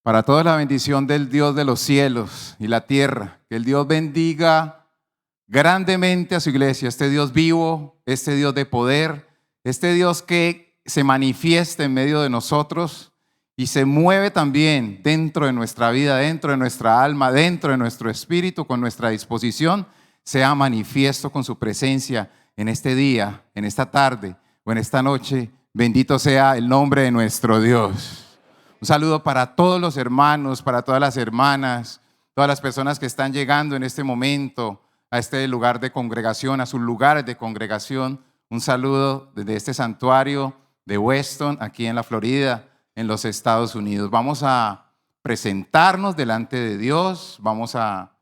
Para toda la bendición del Dios de los cielos y la tierra. Que el Dios bendiga grandemente a su iglesia, este Dios vivo, este Dios de poder, este Dios que se manifiesta en medio de nosotros y se mueve también dentro de nuestra vida, dentro de nuestra alma, dentro de nuestro espíritu, con nuestra disposición, sea manifiesto con su presencia en este día, en esta tarde o en esta noche. Bendito sea el nombre de nuestro Dios. Un saludo para todos los hermanos, para todas las hermanas, todas las personas que están llegando en este momento a este lugar de congregación, a sus lugares de congregación. Un saludo desde este santuario de Weston, aquí en la Florida, en los Estados Unidos. Vamos a presentarnos delante de Dios, vamos a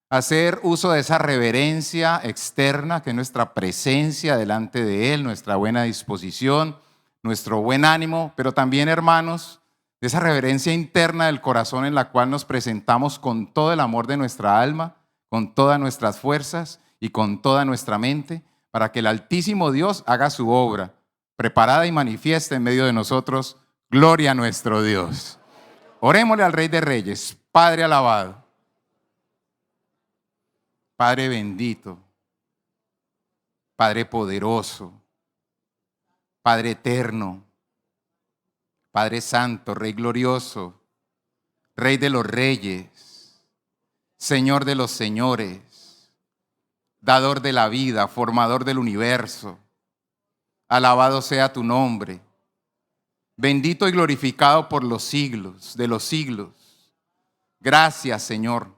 hacer uso de esa reverencia externa, que es nuestra presencia delante de Él, nuestra buena disposición, nuestro buen ánimo, pero también, hermanos, de esa reverencia interna del corazón en la cual nos presentamos con todo el amor de nuestra alma, con todas nuestras fuerzas y con toda nuestra mente, para que el Altísimo Dios haga su obra, preparada y manifiesta en medio de nosotros. Gloria a nuestro Dios. Orémosle al Rey de Reyes. Padre alabado, Padre bendito, Padre poderoso, Padre eterno, Padre santo, Rey glorioso, Rey de los reyes, Señor de los señores, dador de la vida, formador del universo. Alabado sea tu nombre, bendito y glorificado por los siglos de los siglos. Gracias, Señor.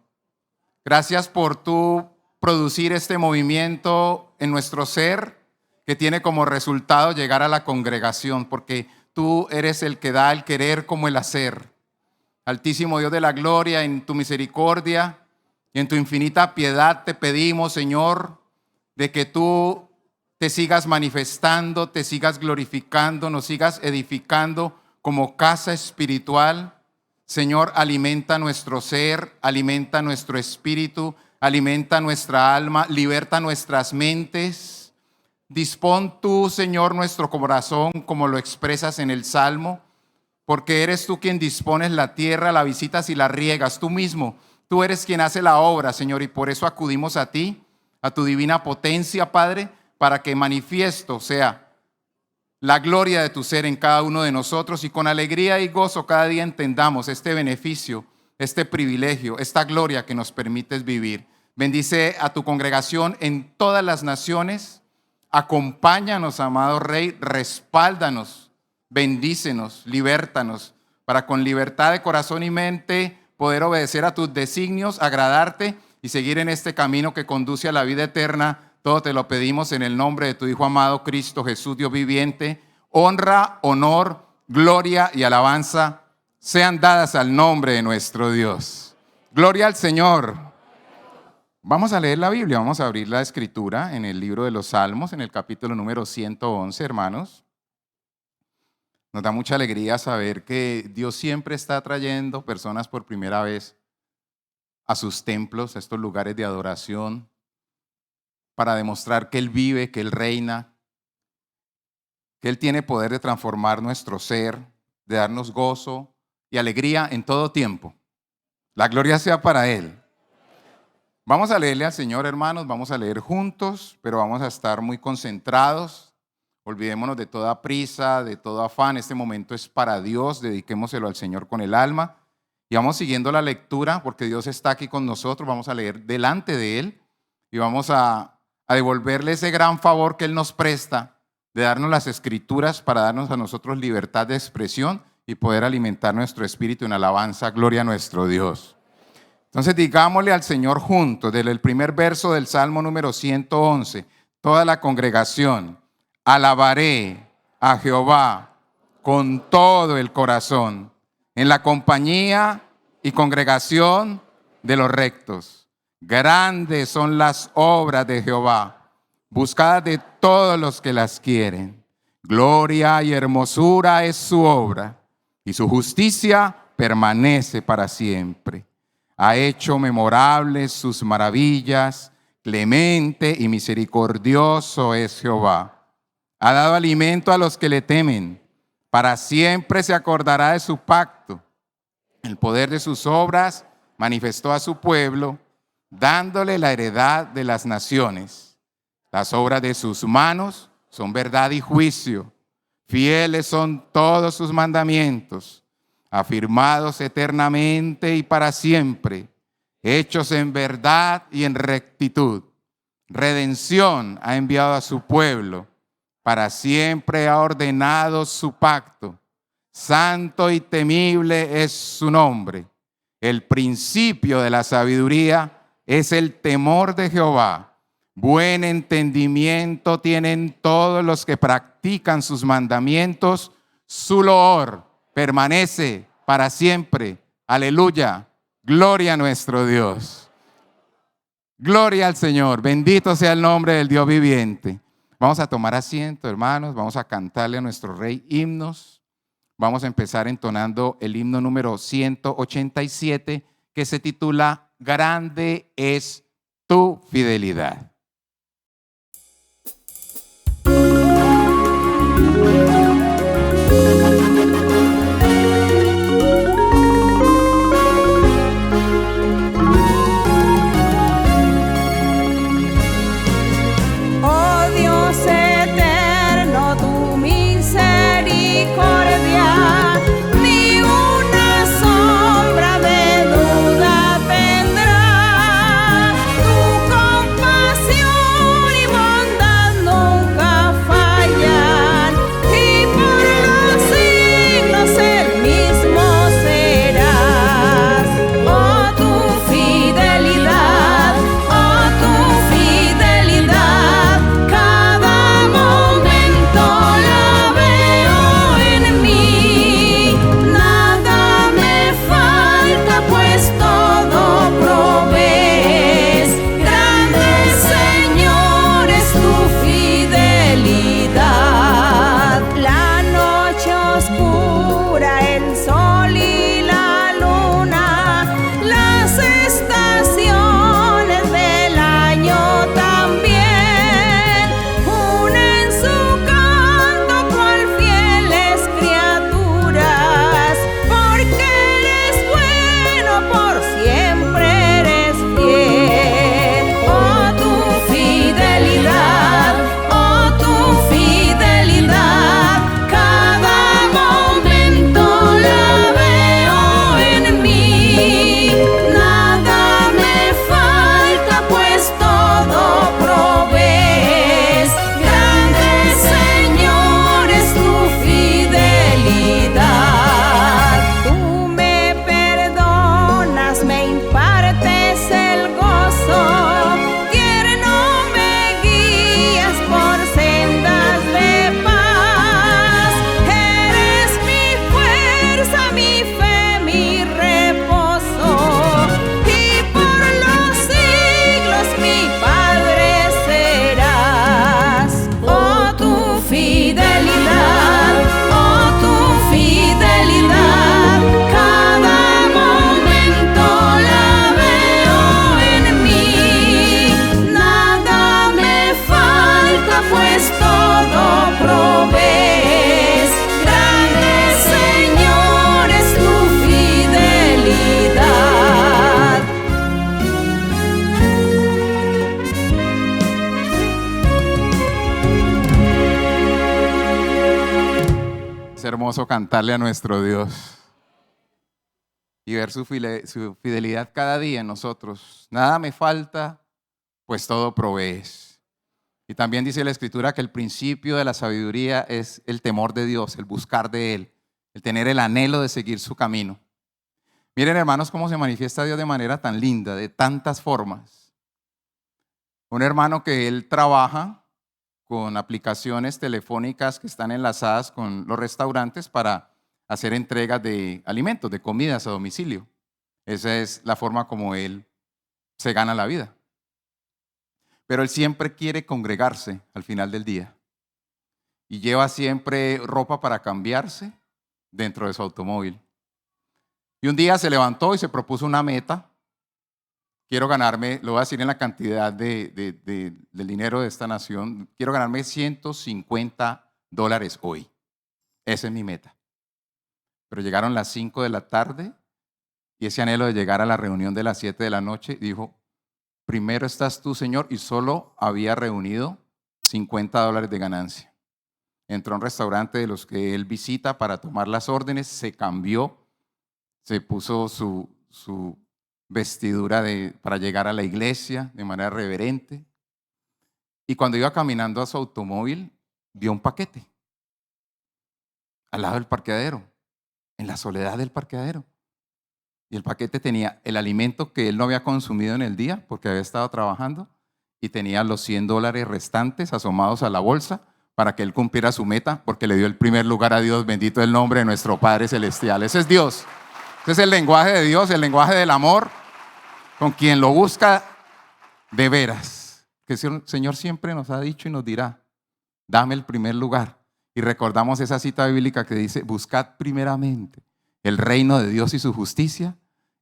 Gracias por tú producir este movimiento en nuestro ser que tiene como resultado llegar a la congregación, porque tú eres el que da el querer como el hacer. Altísimo Dios de la gloria, en tu misericordia y en tu infinita piedad te pedimos, Señor, de que tú te sigas manifestando, te sigas glorificando, nos sigas edificando como casa espiritual. Señor, alimenta nuestro ser, alimenta nuestro espíritu, alimenta nuestra alma, liberta nuestras mentes. Dispón tú, Señor, nuestro corazón como lo expresas en el Salmo, porque eres tú quien dispones la tierra, la visitas y la riegas tú mismo. Tú eres quien hace la obra, Señor, y por eso acudimos a ti, a tu divina potencia, Padre, para que manifiesto sea la gloria de tu ser en cada uno de nosotros y con alegría y gozo cada día entendamos este beneficio, este privilegio, esta gloria que nos permites vivir. Bendice a tu congregación en todas las naciones. Acompáñanos, amado Rey, respáldanos, bendícenos, libértanos, para con libertad de corazón y mente poder obedecer a tus designios, agradarte y seguir en este camino que conduce a la vida eterna. Todo te lo pedimos en el nombre de tu Hijo amado, Cristo Jesús, Dios viviente. Honra, honor, gloria y alabanza sean dadas al nombre de nuestro Dios. Gloria al Señor. Vamos a leer la Biblia, vamos a abrir la Escritura en el libro de los Salmos, en el capítulo número 111, hermanos. Nos da mucha alegría saber que Dios siempre está trayendo personas por primera vez a sus templos, a estos lugares de adoración, para demostrar que Él vive, que Él reina, que Él tiene poder de transformar nuestro ser, de darnos gozo y alegría en todo tiempo. La gloria sea para Él. Vamos a leerle al Señor, hermanos, vamos a leer juntos, pero vamos a estar muy concentrados. Olvidémonos de toda prisa, de todo afán. Este momento es para Dios, dediquémoselo al Señor con el alma. Y vamos siguiendo la lectura, porque Dios está aquí con nosotros. Vamos a leer delante de Él y vamos a devolverle ese gran favor que Él nos presta de darnos las Escrituras para darnos a nosotros libertad de expresión y poder alimentar nuestro espíritu en alabanza. Gloria a nuestro Dios. Entonces digámosle al Señor juntos, desde el primer verso del Salmo número 111, toda la congregación: alabaré a Jehová con todo el corazón, en la compañía y congregación de los rectos. Grandes son las obras de Jehová, buscadas de todos los que las quieren. Gloria y hermosura es su obra, y su justicia permanece para siempre. Ha hecho memorables sus maravillas, clemente y misericordioso es Jehová. Ha dado alimento a los que le temen, para siempre se acordará de su pacto El poder de sus obras manifestó a su pueblo, dándole la heredad de las naciones. Las obras de sus manos son verdad y juicio. Fieles son todos sus mandamientos, afirmados eternamente y para siempre, hechos en verdad y en rectitud. Redención ha enviado a su pueblo, para siempre ha ordenado su pacto. Santo y temible es su nombre. El principio de la sabiduría es el temor de Jehová. Buen entendimiento tienen todos los que practican sus mandamientos. Su loor permanece para siempre. Aleluya. Gloria a nuestro Dios. Gloria al Señor. Bendito sea el nombre del Dios viviente. Vamos a tomar asiento, hermanos. Vamos a cantarle a nuestro Rey himnos. Vamos a empezar entonando el himno número 187, que se titula Grande es tu fidelidad. Hermoso cantarle a nuestro Dios y ver su fidelidad cada día en nosotros. Nada me falta, pues todo provees. Y también dice la Escritura que el principio de la sabiduría es el temor de Dios, el buscar de Él, el tener el anhelo de seguir su camino. Miren, hermanos, cómo se manifiesta Dios de manera tan linda, de tantas formas. Un hermano que él trabaja con aplicaciones telefónicas que están enlazadas con los restaurantes para hacer entregas de alimentos, de comidas a domicilio. Esa es la forma como él se gana la vida. Pero él siempre quiere congregarse al final del día y lleva siempre ropa para cambiarse dentro de su automóvil. Y un día se levantó y se propuso una meta. Quiero ganarme, lo voy a decir en la cantidad del dinero de esta nación, quiero ganarme $150 hoy. Esa es mi meta. Pero llegaron las 5 de la tarde y ese anhelo de llegar a la reunión de las 7 de la noche, dijo, primero estás tú, Señor, y solo había reunido $50 de ganancia. Entró a un restaurante de los que él visita para tomar las órdenes, se cambió, se puso su vestidura para llegar a la iglesia de manera reverente. Y cuando iba caminando a su automóvil, vio un paquete al lado del parqueadero, en la soledad del parqueadero. Y el paquete tenía el alimento que él no había consumido en el día porque había estado trabajando y tenía los $100 restantes asomados a la bolsa para que él cumpliera su meta porque le dio el primer lugar a Dios. Bendito el nombre de nuestro Padre Celestial. Ese es Dios. Ese es el lenguaje de Dios, el lenguaje del amor con quien lo busca de veras. Que el Señor siempre nos ha dicho y nos dirá, dame el primer lugar. Y recordamos esa cita bíblica que dice, buscad primeramente el reino de Dios y su justicia,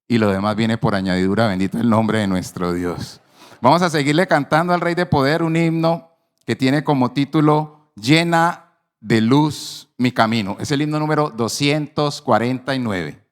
y lo demás viene por añadidura. Bendito el nombre de nuestro Dios. Vamos a seguirle cantando al Rey de Poder un himno que tiene como título, Llena de luz mi camino. Es el himno número 249.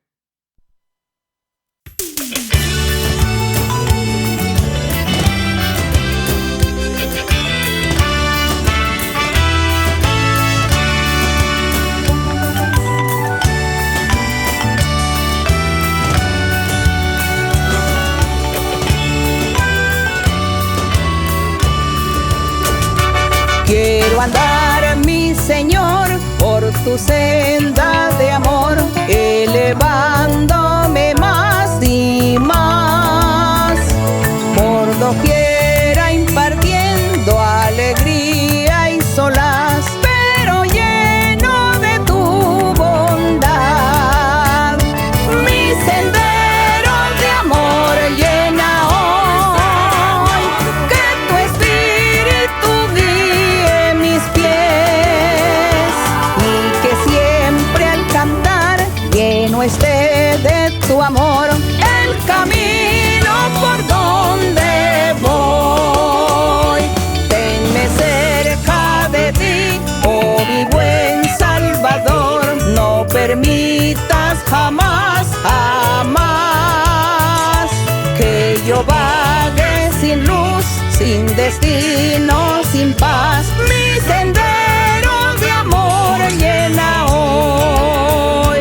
Quiero andar, mi Señor, por tu senda de amor, elevándome más y más, por doquiera impartiendo alegría y solaz, pero lleno de tu bondad. Mi sendero de amor llena hoy, que tu espíritu guíe mis pies, y que siempre al cantar lleno esté de tu amor el camino por donde voy. Tenme cerca de ti, oh mi buen Salvador, no permitas jamás, jamás que yo vague sin luz, sin destino, sin paz. Mi sendero de amor llena hoy,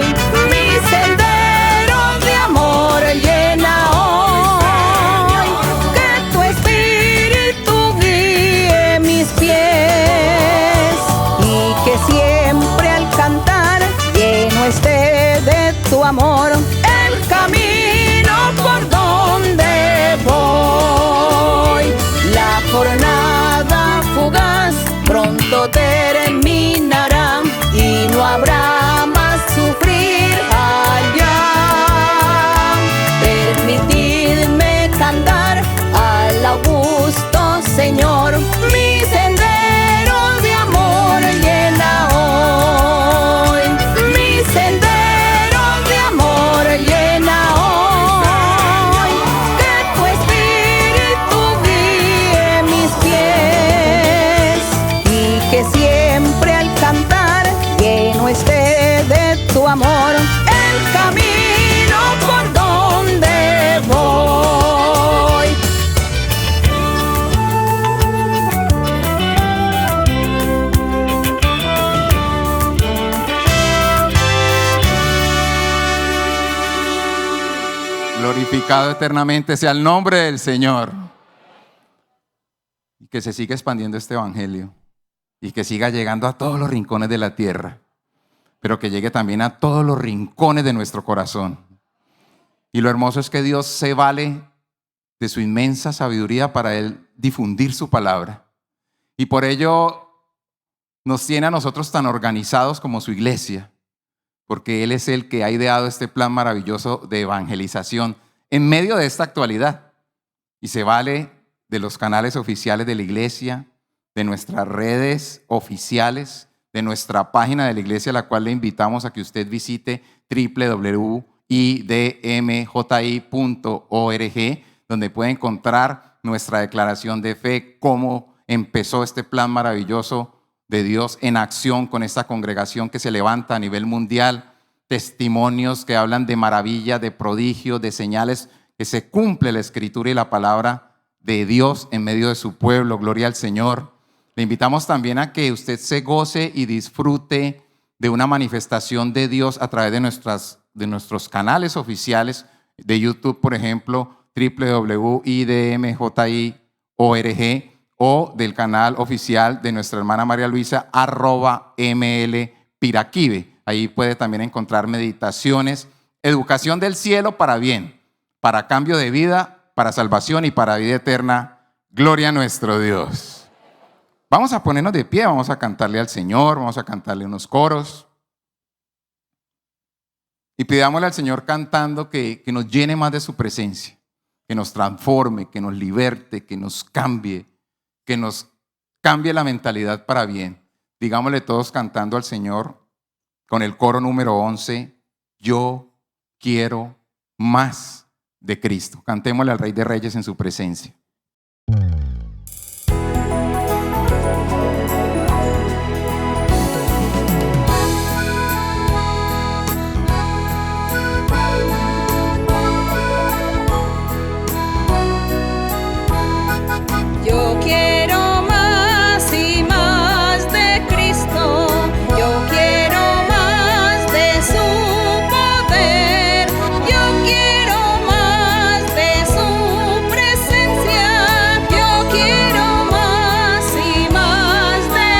mi sendero de amor llena hoy, que tu espíritu guíe mis pies, y que siempre al cantar lleno esté de tu amor el camino por donde voy. La jornada fugaz pronto terminará y no habrá más sufrir allá. Permitidme cantar al augusto Señor, mi sendero de amor llena hoy, mi sendero de amor llena hoy, que tu espíritu guíe mis pies, y que siempre al cantar lleno esté de tu amor el camino por donde voy. Glorificado eternamente sea el nombre del Señor. Y que se siga expandiendo este evangelio y que siga llegando a todos los rincones de la tierra, pero que llegue también a todos los rincones de nuestro corazón. Y lo hermoso es que Dios se vale de su inmensa sabiduría para Él difundir su palabra. Y por ello nos tiene a nosotros tan organizados como su iglesia, porque Él es el que ha ideado este plan maravilloso de evangelización en medio de esta actualidad. Y se vale de los canales oficiales de la iglesia, de nuestras redes oficiales, de nuestra página de la iglesia, a la cual le invitamos a que usted visite www.idmji.org, donde puede encontrar nuestra declaración de fe, cómo empezó este plan maravilloso de Dios en acción con esta congregación que se levanta a nivel mundial testimonios que hablan de maravillas, de prodigios, de señales, que se cumple la Escritura y la palabra de Dios en medio de su pueblo. Gloria al Señor. Le invitamos también a que usted se goce y disfrute de una manifestación de Dios a través de nuestros canales oficiales de YouTube, por ejemplo, www.idmji.org, o del canal oficial de nuestra hermana María Luisa, @mlpiraquive. Ahí puede también encontrar meditaciones, educación del cielo para bien, para cambio de vida, para salvación y para vida eterna. Gloria a nuestro Dios. Vamos a ponernos de pie, vamos a cantarle al Señor, vamos a cantarle unos coros. Y pidámosle al Señor cantando que nos llene más de su presencia, que nos transforme, que nos liberte, que nos cambie la mentalidad para bien. Digámosle todos cantando al Señor con el coro número 11, yo quiero más de Cristo. Cantémosle al Rey de Reyes en su presencia. Yo quiero más y más de Cristo, yo quiero más de su poder, yo quiero más de su presencia, yo quiero más y más de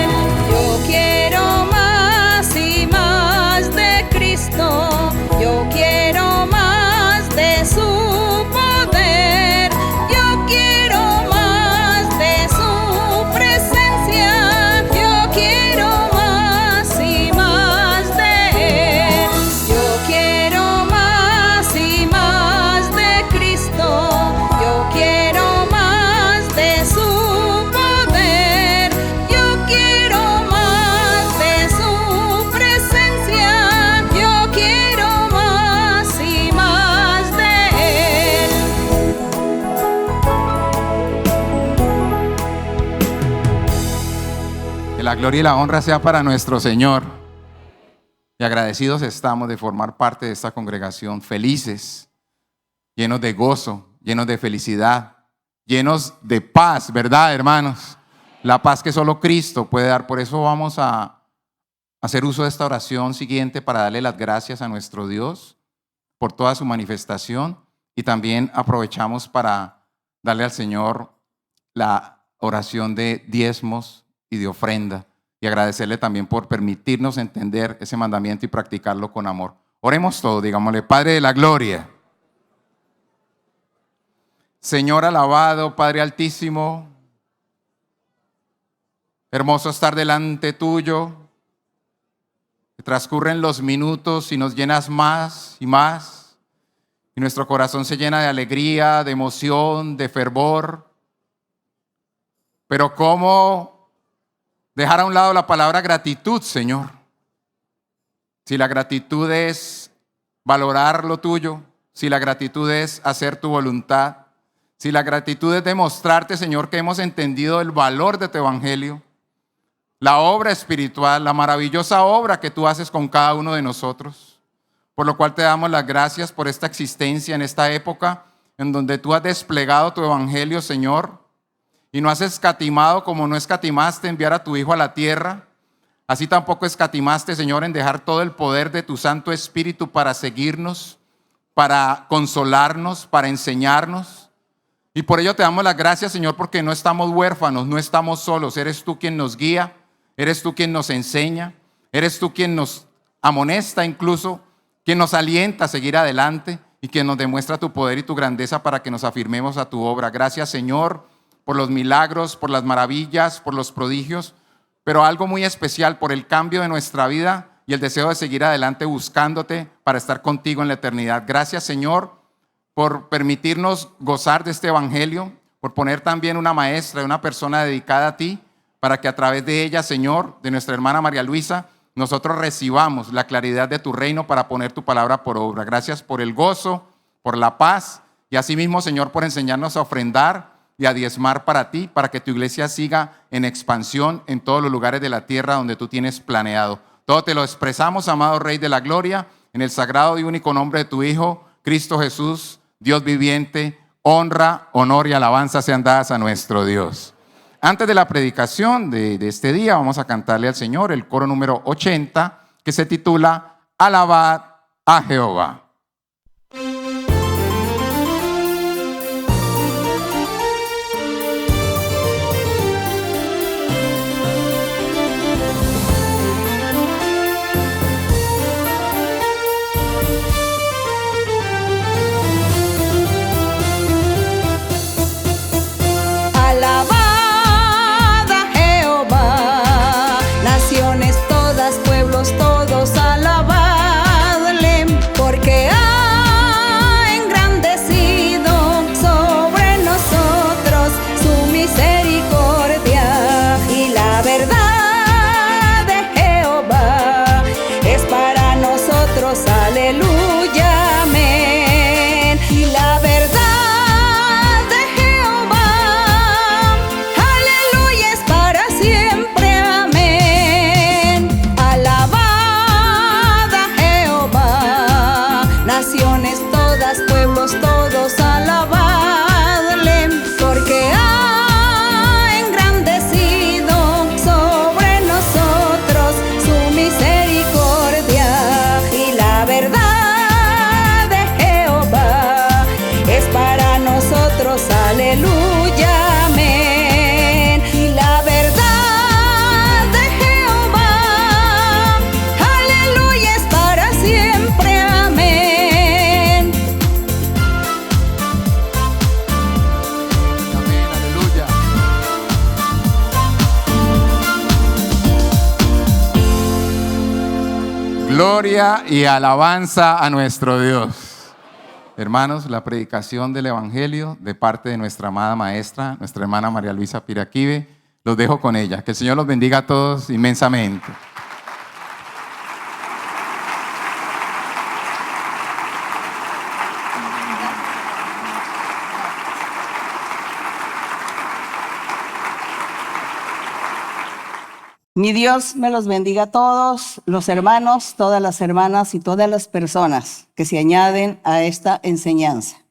Él, yo quiero más y más de Cristo, yo quiero más de su poder, yo quiero más de su presencia, yo quiero más y más de Él, yo quiero más y más de Cristo, yo quiero más de su poder, yo quiero más de su presencia, yo quiero más y más de Él. Que la gloria y la honra sea para nuestro Señor. Y agradecidos estamos de formar parte de esta congregación, felices, llenos de gozo, llenos de felicidad, llenos de paz, ¿verdad, hermanos? La paz que solo Cristo puede dar. Por eso vamos a hacer uso de esta oración siguiente para darle las gracias a nuestro Dios por toda su manifestación, y también aprovechamos para darle al Señor la oración de diezmos y de ofrenda, y agradecerle también por permitirnos entender ese mandamiento y practicarlo con amor. Oremos todos, digámosle: Padre de la gloria, Señor alabado, Padre altísimo, hermoso estar delante tuyo. Transcurren los minutos y nos llenas más y más, y nuestro corazón se llena de alegría, de emoción, de fervor. Pero ¿cómo dejar a un lado la palabra gratitud, Señor? Si la gratitud es valorar lo tuyo, si la gratitud es hacer tu voluntad, si la gratitud es demostrarte, Señor, que hemos entendido el valor de tu evangelio, la obra espiritual, la maravillosa obra que tú haces con cada uno de nosotros, por lo cual te damos las gracias por esta existencia en esta época en donde tú has desplegado tu evangelio, Señor, y no has escatimado como no escatimaste enviar a tu Hijo a la tierra. Así tampoco escatimaste, Señor, en dejar todo el poder de tu Santo Espíritu para seguirnos, para consolarnos, para enseñarnos. Y por ello te damos las gracias, Señor, porque no estamos huérfanos, no estamos solos. Eres tú quien nos guía, eres tú quien nos enseña, eres tú quien nos amonesta incluso, quien nos alienta a seguir adelante y quien nos demuestra tu poder y tu grandeza para que nos afirmemos a tu obra. Gracias, Señor, por los milagros, por las maravillas, por los prodigios, pero algo muy especial, por el cambio de nuestra vida y el deseo de seguir adelante buscándote para estar contigo en la eternidad. Gracias, Señor, por permitirnos gozar de este evangelio, por poner también una maestra, una persona dedicada a ti, para que a través de ella, Señor, de nuestra hermana María Luisa, nosotros recibamos la claridad de tu reino para poner tu palabra por obra. Gracias por el gozo, por la paz, y asimismo, Señor, por enseñarnos a ofrendar y a diezmar para ti, para que tu iglesia siga en expansión en todos los lugares de la tierra donde tú tienes planeado. Todo te lo expresamos, amado Rey de la Gloria, en el sagrado y único nombre de tu Hijo, Cristo Jesús, Dios viviente. Honra, honor y alabanza sean dadas a nuestro Dios. Antes de la predicación de este día, vamos a cantarle al Señor el coro número 80, que se titula Alabad a Jehová. Alabad a Jehová, naciones todas, pueblos todos, alabadle, porque ha engrandecido sobre nosotros su misericordia. Y la verdad de Jehová es para nosotros, aleluya, amén. Y la verdad naciones todas, pueblos todos, alabadle, porque ha engrandecido sobre nosotros su misericordia. Y la verdad de Jehová es para nosotros, aleluya, amén. Y la verdad de Jehová, aleluya, es para siempre, amén. Gloria y alabanza a nuestro Dios. Hermanos, la predicación del Evangelio de parte de nuestra amada maestra, nuestra hermana María Luisa Piraquive, los dejo con ella. Que el Señor los bendiga a todos inmensamente. Mi Dios me los bendiga a todos, los hermanos, todas las hermanas y todas las personas que se añaden a esta enseñanza.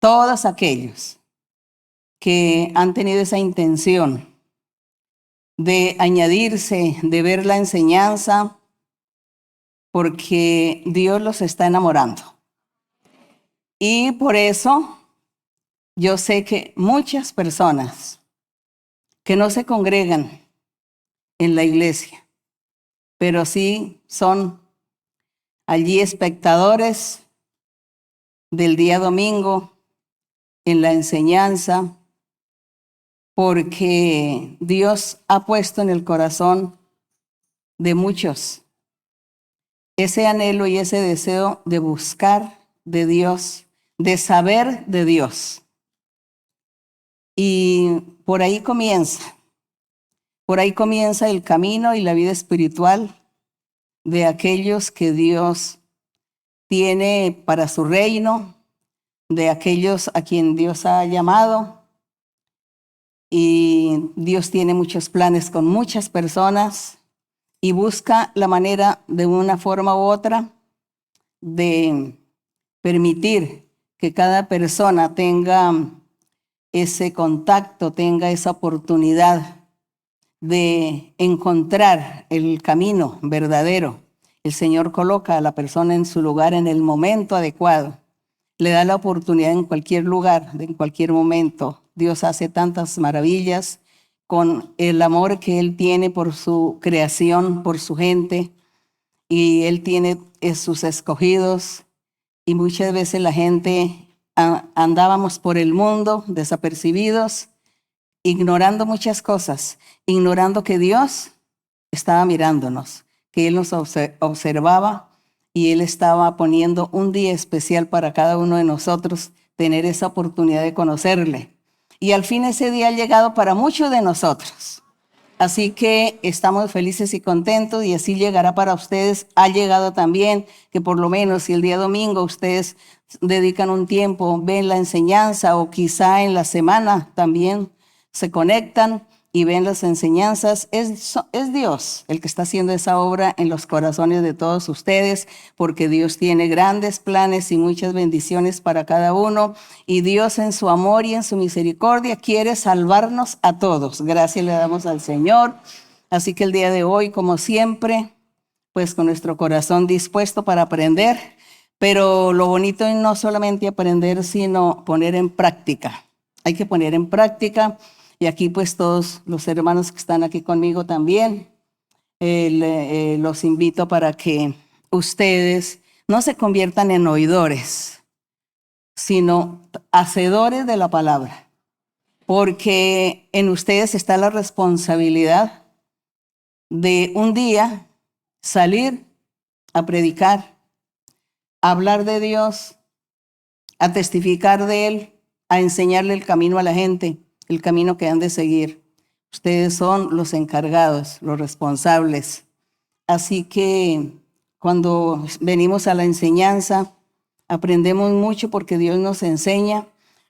Todos aquellos que han tenido esa intención de añadirse, de ver la enseñanza, porque Dios los está enamorando. Y por eso yo sé que muchas personas que no se congregan en la iglesia, pero sí son allí espectadores del día domingo en la enseñanza, porque Dios ha puesto en el corazón de muchos ese anhelo y ese deseo de buscar de Dios, de saber de Dios. Y por ahí comienza el camino y la vida espiritual de aquellos que Dios tiene para su reino, de aquellos a quien Dios ha llamado. Y Dios tiene muchos planes con muchas personas y busca la manera, de una forma u otra, de permitir que cada persona tenga ese contacto, tenga esa oportunidad de encontrar el camino verdadero. El Señor coloca a la persona en su lugar en el momento adecuado. Le da la oportunidad en cualquier lugar, en cualquier momento. Dios hace tantas maravillas con el amor que Él tiene por su creación, por su gente. Y Él tiene sus escogidos. Y muchas veces la gente andábamos por el mundo desapercibidos, ignorando muchas cosas, ignorando que Dios estaba mirándonos, que Él nos observaba y Él estaba poniendo un día especial para cada uno de nosotros, tener esa oportunidad de conocerle. Y al fin ese día ha llegado para muchos de nosotros. Así que estamos felices y contentos y así llegará para ustedes. Ha llegado también que por lo menos si el día domingo ustedes dedican un tiempo, ven la enseñanza o quizá en la semana también se conectan y ven las enseñanzas, es Dios el que está haciendo esa obra en los corazones de todos ustedes, porque Dios tiene grandes planes y muchas bendiciones para cada uno, y Dios en su amor y en su misericordia quiere salvarnos a todos. Gracias le damos al Señor. Así que el día de hoy, como siempre, pues con nuestro corazón dispuesto para aprender, pero lo bonito es no solamente aprender, sino poner en práctica. Hay que poner en práctica. Y aquí pues todos los hermanos que están aquí conmigo también, los invito para que ustedes no se conviertan en oidores, sino hacedores de la palabra, porque en ustedes está la responsabilidad de un día salir a predicar, a hablar de Dios, a testificar de Él, a enseñarle el camino a la gente, el camino que han de seguir. Ustedes son los encargados, los responsables. Así que cuando venimos a la enseñanza, aprendemos mucho porque Dios nos enseña,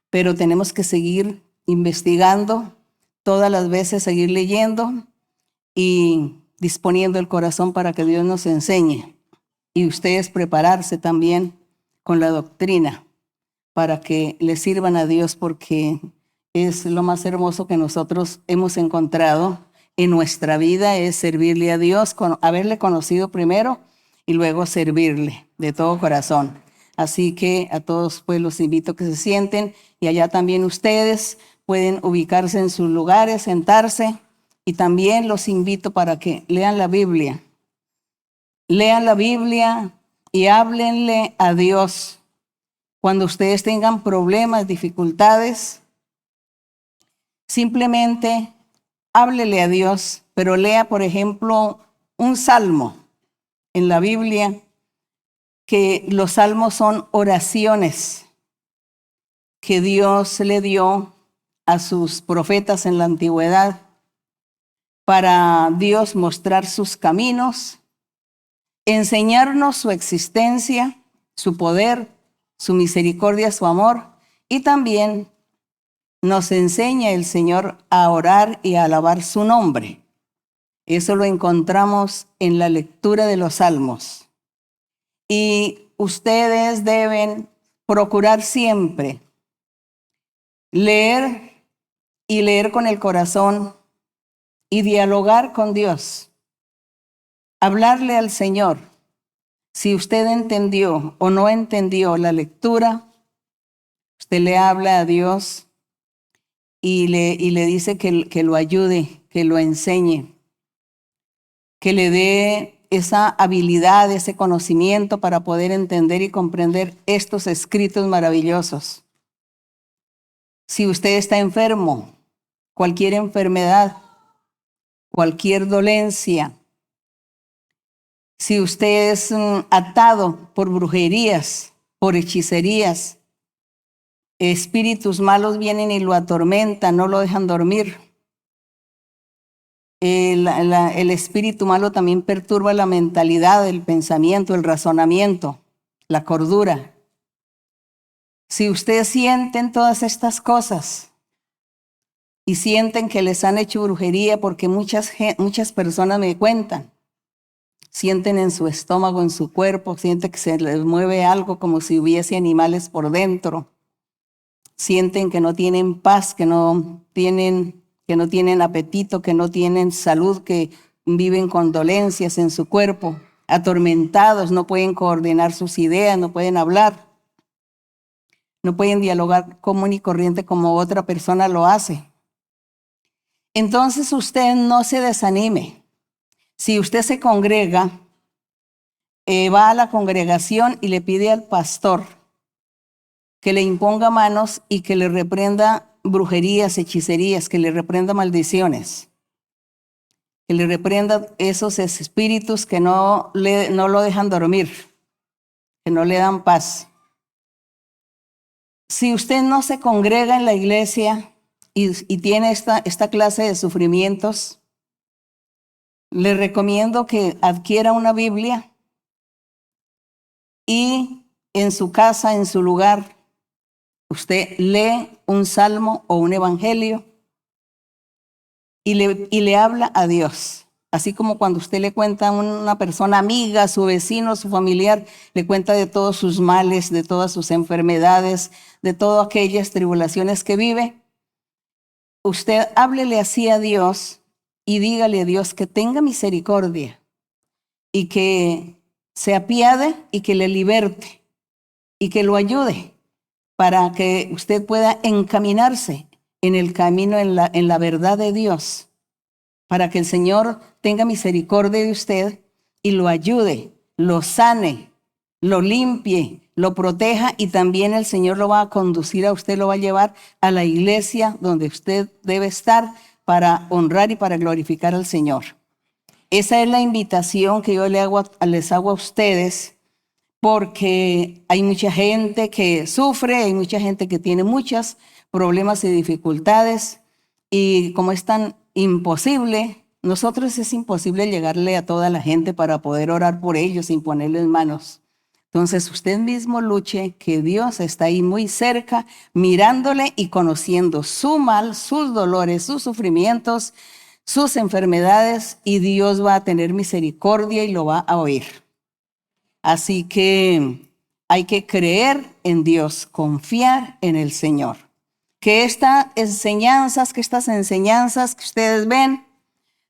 pero tenemos que seguir investigando, todas las veces seguir leyendo y disponiendo el corazón para que Dios nos enseñe. Y ustedes prepararse también con la doctrina para que le sirvan a Dios, porque es lo más hermoso que nosotros hemos encontrado en nuestra vida, es servirle a Dios, haberle conocido primero y luego servirle de todo corazón. Así que a todos pues los invito a que se sienten, y allá también ustedes pueden ubicarse en sus lugares, sentarse, y también los invito para que lean la Biblia. Lean la Biblia y háblenle a Dios. Cuando ustedes tengan problemas, dificultades, simplemente háblele a Dios, pero lea, por ejemplo, un salmo en la Biblia, que los salmos son oraciones que Dios le dio a sus profetas en la antigüedad para Dios mostrar sus caminos, enseñarnos su existencia, su poder, su misericordia, su amor, y también nos enseña el Señor a orar y a alabar su nombre. Eso lo encontramos en la lectura de los salmos. Y ustedes deben procurar siempre leer y leer con el corazón y dialogar con Dios. Hablarle al Señor. Si usted entendió o no entendió la lectura, usted le habla a Dios y le dice que lo ayude, que lo enseñe, que le dé esa habilidad, ese conocimiento para poder entender y comprender estos escritos maravillosos. Si usted está enfermo, cualquier enfermedad, cualquier dolencia, si usted es atado por brujerías, por hechicerías, espíritus malos vienen y lo atormentan, no lo dejan dormir. El espíritu malo también perturba la mentalidad, el pensamiento, el razonamiento, la cordura. Si ustedes sienten todas estas cosas y sienten que les han hecho brujería, porque muchas personas me cuentan, sienten en su estómago, en su cuerpo, sienten que se les mueve algo como si hubiese animales por dentro. Sienten que no tienen paz, que no tienen apetito, que no tienen salud, que viven con dolencias en su cuerpo, atormentados, no pueden coordinar sus ideas, no pueden hablar, no pueden dialogar común y corriente como otra persona lo hace. Entonces usted no se desanime. Si usted se congrega, va a la congregación y le pide al pastor que le imponga manos y que le reprenda brujerías, hechicerías, que le reprenda maldiciones, que le reprenda esos espíritus que no lo dejan dormir, que no le dan paz. Si usted no se congrega en la iglesia y tiene esta clase de sufrimientos, le recomiendo que adquiera una Biblia y en su casa, en su lugar, usted lee un salmo o un evangelio y le habla a Dios. Así como cuando usted le cuenta a una persona amiga, su vecino, su familiar, le cuenta de todos sus males, de todas sus enfermedades, de todas aquellas tribulaciones que vive. Usted háblele así a Dios y dígale a Dios que tenga misericordia y que se apiade y que le liberte y que lo ayude para que usted pueda encaminarse en el camino, en la verdad de Dios, para que el Señor tenga misericordia de usted y lo ayude, lo sane, lo limpie, lo proteja, y también el Señor lo va a conducir a usted, lo va a llevar a la iglesia donde usted debe estar para honrar y para glorificar al Señor. Esa es la invitación que yo les hago a ustedes, porque hay mucha gente que sufre, hay mucha gente que tiene muchos problemas y dificultades, y como es tan imposible, nosotros es imposible llegarle a toda la gente para poder orar por ellos sin ponerles manos. Entonces usted mismo luche, que Dios está ahí muy cerca, mirándole y conociendo su mal, sus dolores, sus sufrimientos, sus enfermedades, y Dios va a tener misericordia y lo va a oír. Así que hay que creer en Dios, confiar en el Señor. Que estas enseñanzas que ustedes ven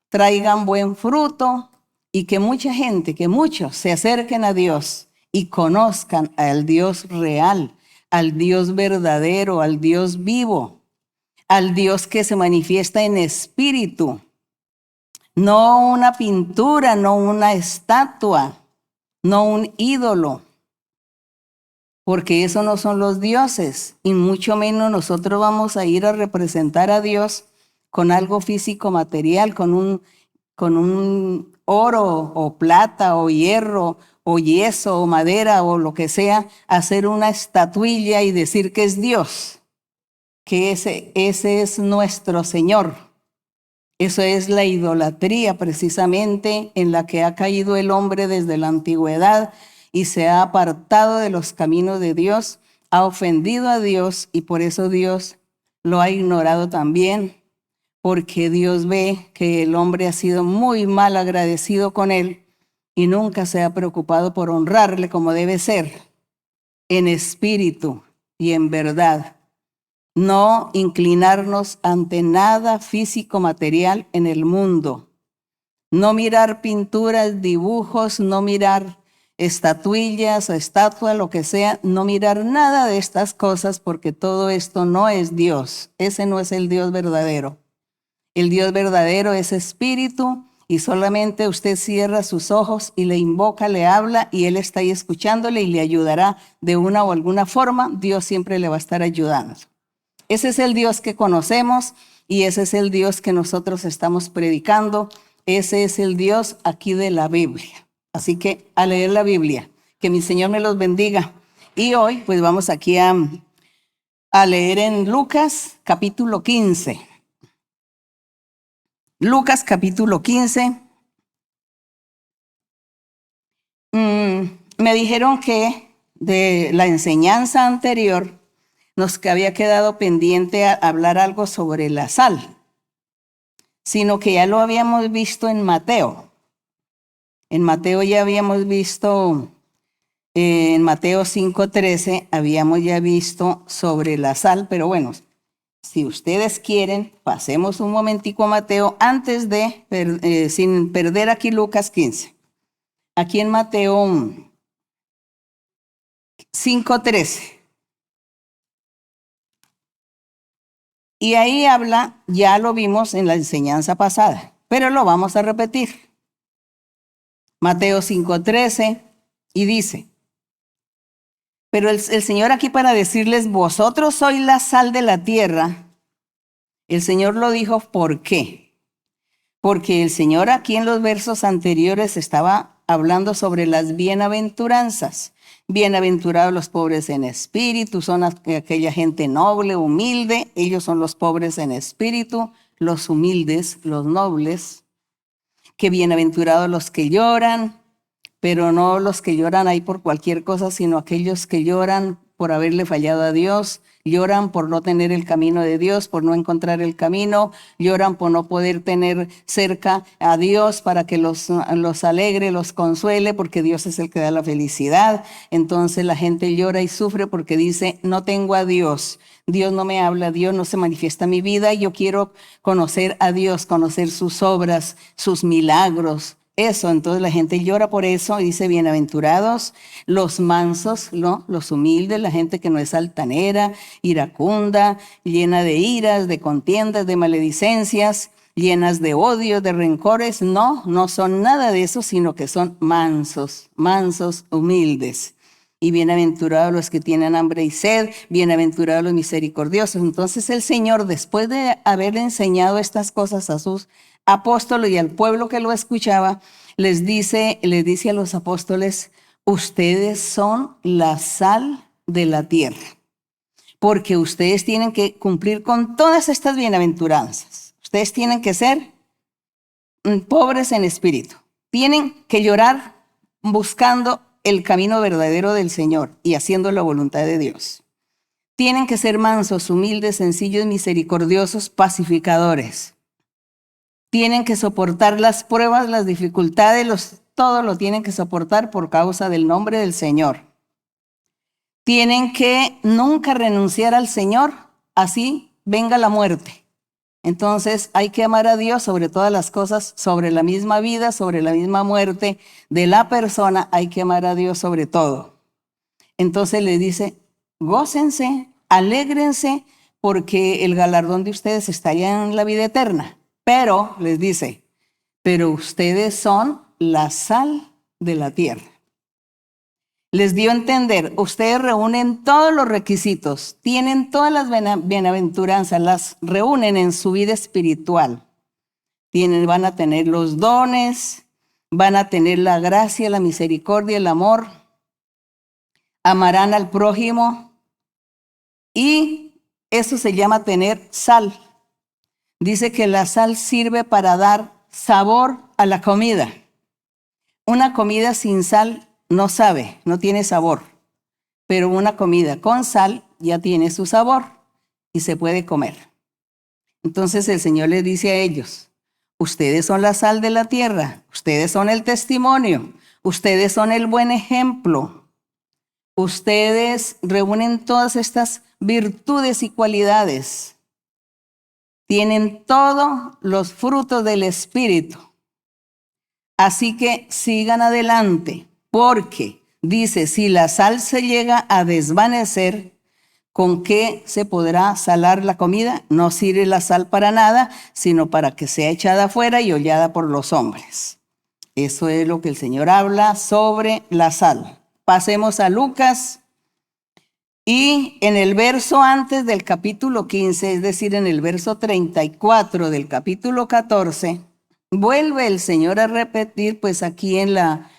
traigan buen fruto, y que mucha gente, que muchos se acerquen a Dios y conozcan al Dios real, al Dios verdadero, al Dios vivo, al Dios que se manifiesta en espíritu. No una pintura, no una estatua, no un ídolo, porque eso no son los dioses, y mucho menos nosotros vamos a ir a representar a Dios con algo físico material, con un oro o plata o hierro o yeso o madera o lo que sea, hacer una estatuilla y decir que es Dios, que ese es nuestro Señor. Eso es la idolatría precisamente en la que ha caído el hombre desde la antigüedad y se ha apartado de los caminos de Dios, ha ofendido a Dios, y por eso Dios lo ha ignorado también, porque Dios ve que el hombre ha sido muy mal agradecido con él y nunca se ha preocupado por honrarle como debe ser, en espíritu y en verdad. No inclinarnos ante nada físico material en el mundo. No mirar pinturas, dibujos, no mirar estatuillas o estatuas, lo que sea, no mirar nada de estas cosas, porque todo esto no es Dios. Ese no es el Dios verdadero. El Dios verdadero es espíritu, y solamente usted cierra sus ojos y le invoca, le habla, y Él está ahí escuchándole y le ayudará de una o alguna forma. Dios siempre le va a estar ayudando. Ese es el Dios que conocemos, y ese es el Dios que nosotros estamos predicando. Ese es el Dios aquí de la Biblia. Así que a leer la Biblia. Que mi Señor me los bendiga. Y hoy pues vamos aquí a leer en Lucas capítulo 15. Lucas capítulo 15. Me dijeron que de la enseñanza anterior nos había quedado pendiente a hablar algo sobre la sal, sino que ya lo habíamos visto en Mateo. En Mateo ya habíamos visto, en Mateo 5:13, habíamos ya visto sobre la sal, pero bueno, si ustedes quieren, pasemos un momentico a Mateo antes de, sin perder aquí Lucas 15. Aquí en Mateo 5:13. Y ahí habla, ya lo vimos en la enseñanza pasada, pero lo vamos a repetir. Mateo 5:13, y dice, pero el Señor aquí, para decirles, vosotros sois la sal de la tierra, el Señor lo dijo, ¿por qué? Porque el Señor aquí en los versos anteriores estaba hablando sobre las bienaventuranzas. Bienaventurados los pobres en espíritu, son aquella gente noble, humilde. Ellos son los pobres en espíritu, los humildes, los nobles. Que bienaventurados los que lloran, pero no los que lloran ahí por cualquier cosa, sino aquellos que lloran por haberle fallado a Dios, lloran por no tener el camino de Dios, por no encontrar el camino, lloran por no poder tener cerca a Dios para que los alegre, los consuele, porque Dios es el que da la felicidad. Entonces la gente llora y sufre porque dice, no tengo a Dios, Dios no me habla, Dios no se manifiesta en mi vida, yo quiero conocer a Dios, conocer sus obras, sus milagros. Eso, entonces la gente llora por eso y dice, bienaventurados los mansos, ¿no? Los humildes, la gente que no es altanera, iracunda, llena de iras, de contiendas, de maledicencias, llenas de odio, de rencores. No son nada de eso, sino que son mansos, humildes. Y bienaventurados los que tienen hambre y sed, bienaventurados los misericordiosos. Entonces el Señor, después de haber enseñado estas cosas a sus apóstoles y al pueblo que lo escuchaba, les dice a los apóstoles, ustedes son la sal de la tierra, porque ustedes tienen que cumplir con todas estas bienaventuranzas. Ustedes tienen que ser pobres en espíritu, tienen que llorar buscando el camino verdadero del Señor y haciendo la voluntad de Dios. Tienen que ser mansos, humildes, sencillos, misericordiosos, pacificadores. Tienen que soportar las pruebas, las dificultades, todo lo tienen que soportar por causa del nombre del Señor. Tienen que nunca renunciar al Señor, así venga la muerte. Entonces hay que amar a Dios sobre todas las cosas, sobre la misma vida, sobre la misma muerte de la persona, hay que amar a Dios sobre todo. Entonces le dice, gócense, alégrense, porque el galardón de ustedes está allá en la vida eterna. Pero, les dice, pero ustedes son la sal de la tierra. Les dio a entender, ustedes reúnen todos los requisitos, tienen todas las bienaventuranzas, las reúnen en su vida espiritual. Van a tener los dones, van a tener la gracia, la misericordia, el amor, amarán al prójimo y eso se llama tener sal. Dice que la sal sirve para dar sabor a la comida. Una comida sin sal no sabe, no tiene sabor, pero una comida con sal ya tiene su sabor y se puede comer. Entonces el Señor les dice a ellos, ustedes son la sal de la tierra, ustedes son el testimonio, ustedes son el buen ejemplo, ustedes reúnen todas estas virtudes y cualidades. Tienen todos los frutos del Espíritu. Así que sigan adelante, porque dice, si la sal se llega a desvanecer, ¿con qué se podrá salar la comida? No sirve la sal para nada, sino para que sea echada afuera y hollada por los hombres. Eso es lo que el Señor habla sobre la sal. Pasemos a Lucas. Y en el verso antes del capítulo 15, es decir, en el verso 34 del capítulo 14, vuelve el Señor a repetir, pues aquí en la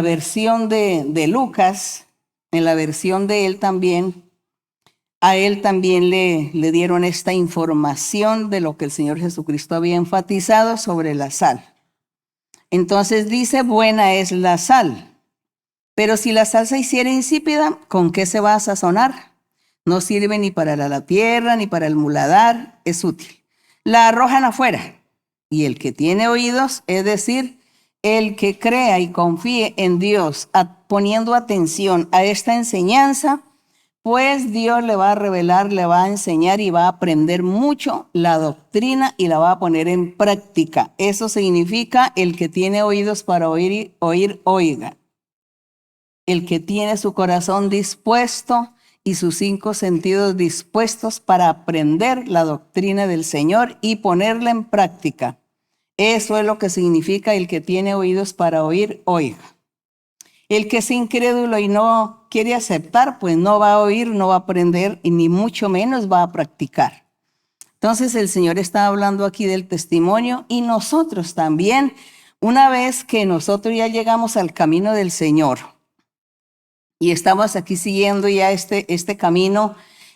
versión de Lucas, en la versión de él también, a él también le dieron esta información de lo que el Señor Jesucristo había enfatizado sobre la sal. Entonces dice, buena es la sal. Pero si la sal se hiciera insípida, ¿con qué se va a sazonar? No sirve ni para la tierra, ni para el muladar, es útil. La arrojan afuera. Y el que tiene oídos, es decir, el que crea y confíe en Dios, poniendo atención a esta enseñanza, pues Dios le va a revelar, le va a enseñar y va a aprender mucho la doctrina y la va a poner en práctica. Eso significa el que tiene oídos para oír, oiga. El que tiene su corazón dispuesto y sus 5 sentidos dispuestos para aprender la doctrina del Señor y ponerla en práctica. Eso es lo que significa el que tiene oídos para oír, oiga. El que es incrédulo y no quiere aceptar, pues no va a oír, no va a aprender y ni mucho menos va a practicar. Entonces el Señor está hablando aquí del testimonio y nosotros también, una vez que nosotros ya llegamos al camino del Señor, y estamos aquí siguiendo ya este camino,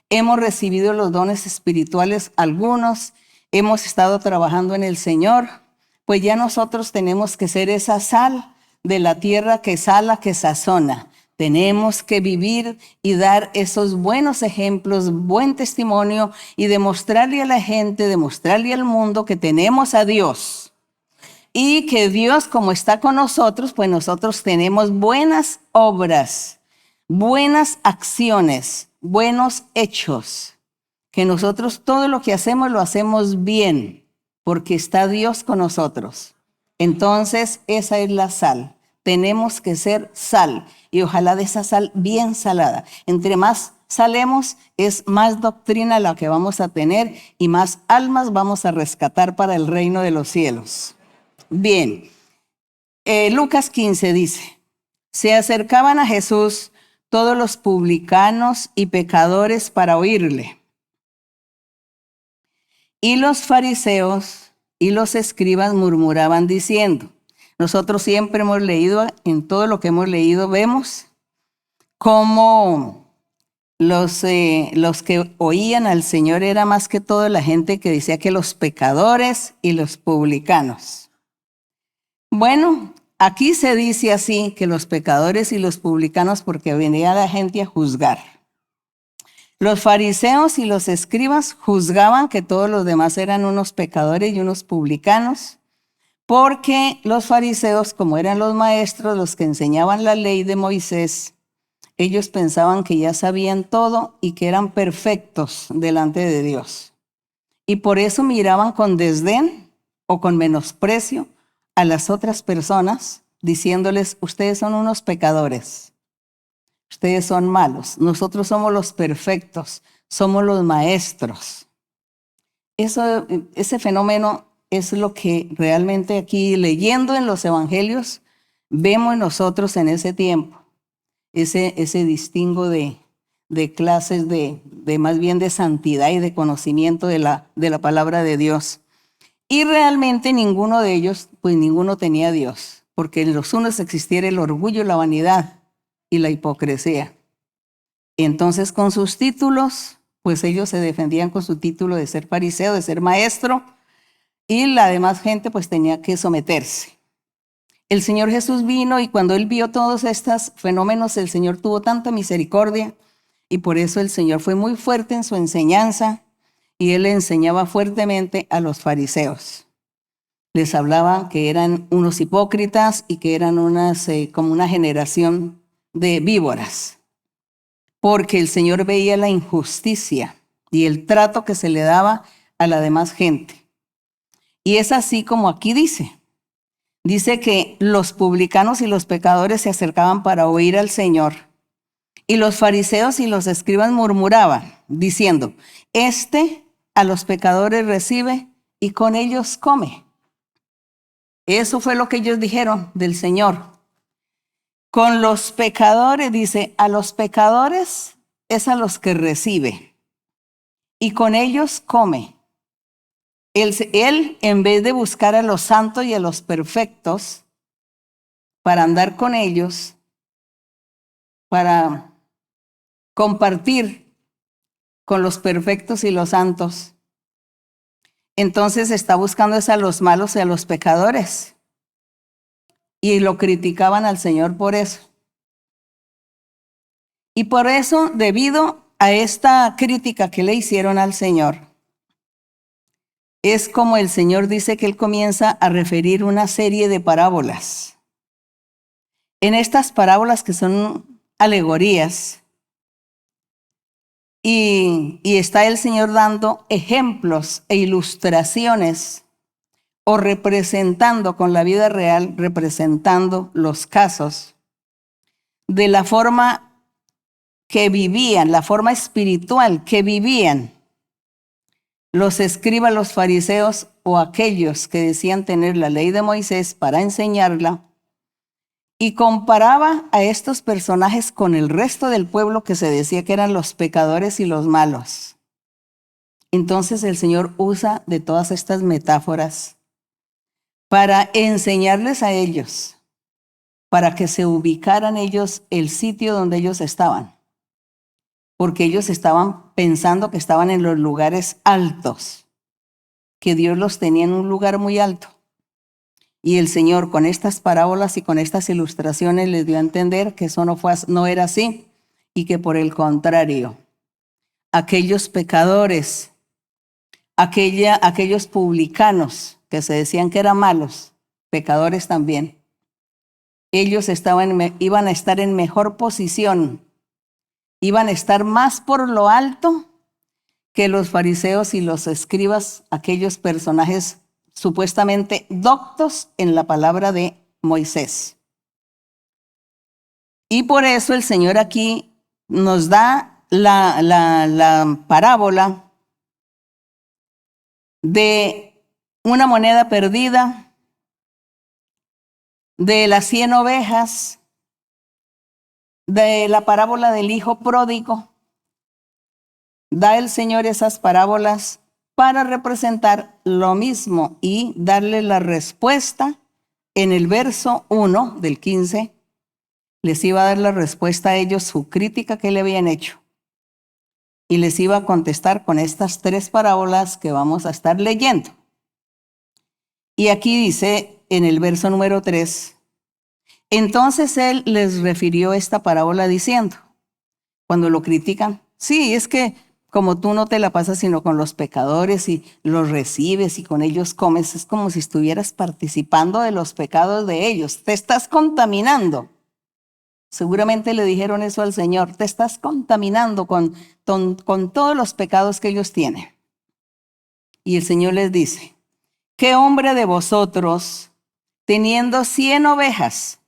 hemos recibido los dones espirituales, algunos, hemos estado trabajando en el Señor, pues ya nosotros tenemos que ser esa sal de la tierra que sala, que sazona. Tenemos que vivir y dar esos buenos ejemplos, buen testimonio y demostrarle a la gente, demostrarle al mundo que tenemos a Dios. Y que Dios, como está con nosotros, pues nosotros tenemos buenas obras, buenas acciones, buenos hechos. Que nosotros todo lo que hacemos lo hacemos bien, porque está Dios con nosotros. Entonces, esa es la sal. Tenemos que ser sal, y ojalá de esa sal bien salada. Entre más salemos, es más doctrina la que vamos a tener y más almas vamos a rescatar para el reino de los cielos. Bien, Lucas 15 dice, se acercaban a Jesús todos los publicanos y pecadores para oírle. Y los fariseos y los escribas murmuraban diciendo, nosotros siempre hemos leído, en todo lo que hemos leído, vemos cómo los que oían al Señor era más que todo la gente que decía que los pecadores y los publicanos. Bueno, aquí se dice así, que los pecadores y los publicanos, porque venía la gente a juzgar. Los fariseos y los escribas juzgaban que todos los demás eran unos pecadores y unos publicanos, porque los fariseos, como eran los maestros, los que enseñaban la ley de Moisés, ellos pensaban que ya sabían todo y que eran perfectos delante de Dios. Y por eso miraban con desdén o con menosprecio a las otras personas, diciéndoles, ustedes son unos pecadores, ustedes son malos, nosotros somos los perfectos, somos los maestros. Ese fenómeno es lo que realmente aquí, leyendo en los evangelios, vemos nosotros en ese tiempo, ese distingo de clases de más bien de santidad y de conocimiento de la palabra de Dios. Y realmente ninguno de ellos, pues ninguno tenía a Dios, porque en los unos existiera el orgullo, la vanidad y la hipocresía. Entonces con sus títulos, pues ellos se defendían con su título de ser fariseo, de ser maestro, y la demás gente pues tenía que someterse. El Señor Jesús vino y cuando Él vio todos estos fenómenos, el Señor tuvo tanta misericordia y por eso el Señor fue muy fuerte en su enseñanza y Él le enseñaba fuertemente a los fariseos. Les hablaba que eran unos hipócritas y que eran como una generación de víboras, porque el Señor veía la injusticia y el trato que se le daba a la demás gente. Y es así como aquí dice que los publicanos y los pecadores se acercaban para oír al Señor. Y los fariseos y los escribas murmuraban, diciendo, a los pecadores recibe y con ellos come. Eso fue lo que ellos dijeron del Señor. Con los pecadores, dice, a los pecadores es a los que recibe y con ellos come. Él, en vez de buscar a los santos y a los perfectos para andar con ellos, para compartir con los perfectos y los santos, entonces está buscando a los malos y a los pecadores. Y lo criticaban al Señor por eso. Y por eso, debido a esta crítica que le hicieron al Señor, es como el Señor dice que Él comienza a referir una serie de parábolas. En estas parábolas, que son alegorías, y está el Señor dando ejemplos e ilustraciones o representando con la vida real, representando los casos de la forma que vivían, la forma espiritual que vivían los escribas, los fariseos o aquellos que decían tener la ley de Moisés para enseñarla, y comparaba a estos personajes con el resto del pueblo que se decía que eran los pecadores y los malos. Entonces el Señor usa de todas estas metáforas para enseñarles a ellos, para que se ubicaran ellos el sitio donde ellos estaban, porque ellos estaban pensando que estaban en los lugares altos, que Dios los tenía en un lugar muy alto. Y el Señor con estas parábolas y con estas ilustraciones les dio a entender que eso no era así y que por el contrario, aquellos pecadores, aquellos publicanos que se decían que eran malos, pecadores también, ellos iban a estar en mejor posición, iban a estar más por lo alto que los fariseos y los escribas, aquellos personajes supuestamente doctos en la palabra de Moisés. Y por eso el Señor aquí nos da la parábola de una moneda perdida, de las 100 ovejas, de la parábola del hijo pródigo. Da el Señor esas parábolas para representar lo mismo y darle la respuesta en el verso 1 del 15. Les iba a dar la respuesta a ellos, su crítica que le habían hecho. Y les iba a contestar con estas 3 parábolas que vamos a estar leyendo. Y aquí dice en el verso número 3, entonces él les refirió esta parábola diciendo, cuando lo critican, sí, es que como tú no te la pasas sino con los pecadores y los recibes y con ellos comes, es como si estuvieras participando de los pecados de ellos, te estás contaminando. Seguramente le dijeron eso al Señor, te estás contaminando con todos los pecados que ellos tienen. Y el Señor les dice, ¿qué hombre de vosotros, teniendo 100 ovejas,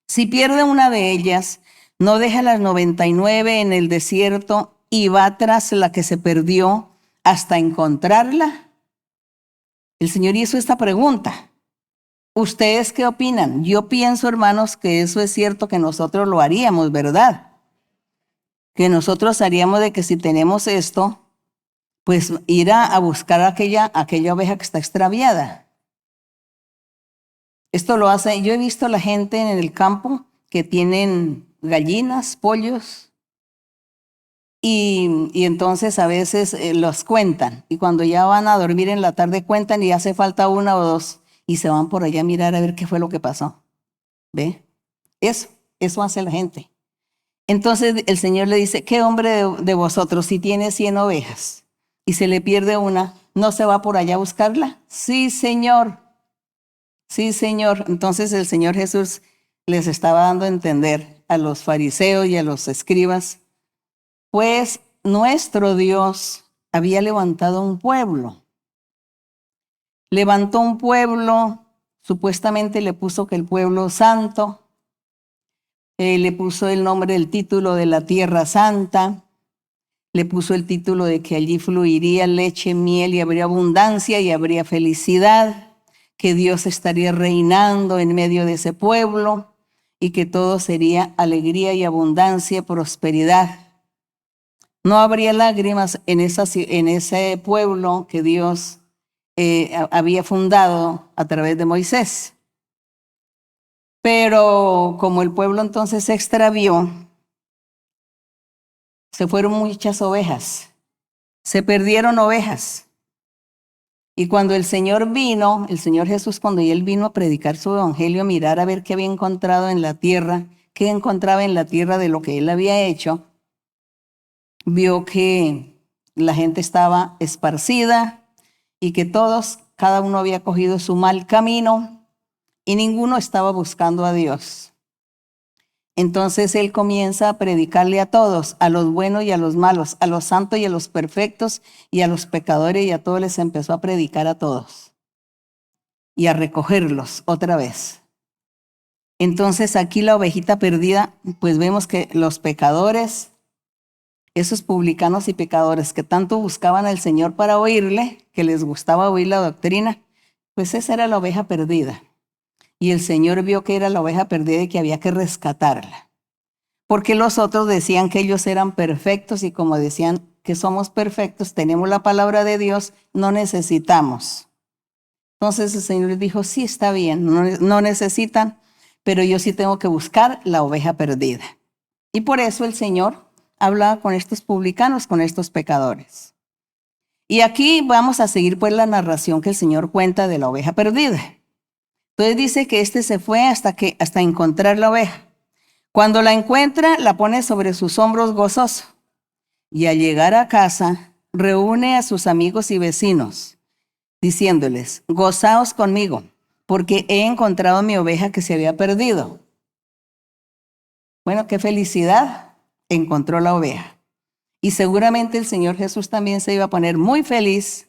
si pierde una de ellas, no deja las 99 en el desierto y va tras la que se perdió hasta encontrarla? El Señor hizo esta pregunta. ¿Ustedes qué opinan? Yo pienso, hermanos, que eso es cierto que nosotros lo haríamos, ¿verdad? Que nosotros haríamos de que si tenemos esto, pues ir a buscar aquella oveja que está extraviada. Esto lo hace, yo he visto a la gente en el campo que tienen gallinas, pollos, y entonces a veces los cuentan, y cuando ya van a dormir en la tarde cuentan y hace falta 1 o 2, y se van por allá a mirar a ver qué fue lo que pasó. ¿Ve? Eso hace la gente. Entonces el Señor le dice, ¿qué hombre de vosotros si tiene 100 ovejas y se le pierde una, no se va por allá a buscarla? Sí, Señor. Sí, Señor. Entonces el Señor Jesús les estaba dando a entender a los fariseos y a los escribas, pues nuestro Dios había levantado un pueblo. Levantó un pueblo, supuestamente le puso que el pueblo santo, le puso el nombre, el título de la tierra santa, le puso el título de que allí fluiría leche, miel y habría abundancia y habría felicidad, que Dios estaría reinando en medio de ese pueblo y que todo sería alegría y abundancia, prosperidad. No habría lágrimas en ese pueblo que Dios había fundado a través de Moisés. Pero como el pueblo entonces se extravió, se fueron muchas ovejas, se perdieron ovejas. Y cuando el Señor vino, el Señor Jesús, cuando él vino a predicar su evangelio, a mirar a ver qué había encontrado en la tierra, qué encontraba en la tierra de lo que él había hecho, vio que la gente estaba esparcida y que cada uno había cogido su mal camino y ninguno estaba buscando a Dios. Entonces él comienza a predicarle a todos, a los buenos y a los malos, a los santos y a los perfectos y a los pecadores, y a todos les empezó a predicar a todos y a recogerlos otra vez. Entonces aquí la ovejita perdida, pues vemos que los pecadores, esos publicanos y pecadores que tanto buscaban al Señor para oírle, que les gustaba oír la doctrina, pues esa era la oveja perdida. Y el Señor vio que era la oveja perdida y que había que rescatarla. Porque los otros decían que ellos eran perfectos y como decían que somos perfectos, tenemos la palabra de Dios, no necesitamos. Entonces el Señor les dijo, sí, está bien, no necesitan, pero yo sí tengo que buscar la oveja perdida. Y por eso el Señor habla con estos publicanos, con estos pecadores. Y aquí vamos a seguir pues la narración que el Señor cuenta de la oveja perdida. Entonces dice que este se fue hasta encontrar la oveja. Cuando la encuentra, la pone sobre sus hombros gozoso. Y al llegar a casa, reúne a sus amigos y vecinos, diciéndoles: gozaos conmigo, porque he encontrado mi oveja que se había perdido. Bueno, qué felicidad, encontró la oveja. Y seguramente el Señor Jesús también se iba a poner muy feliz,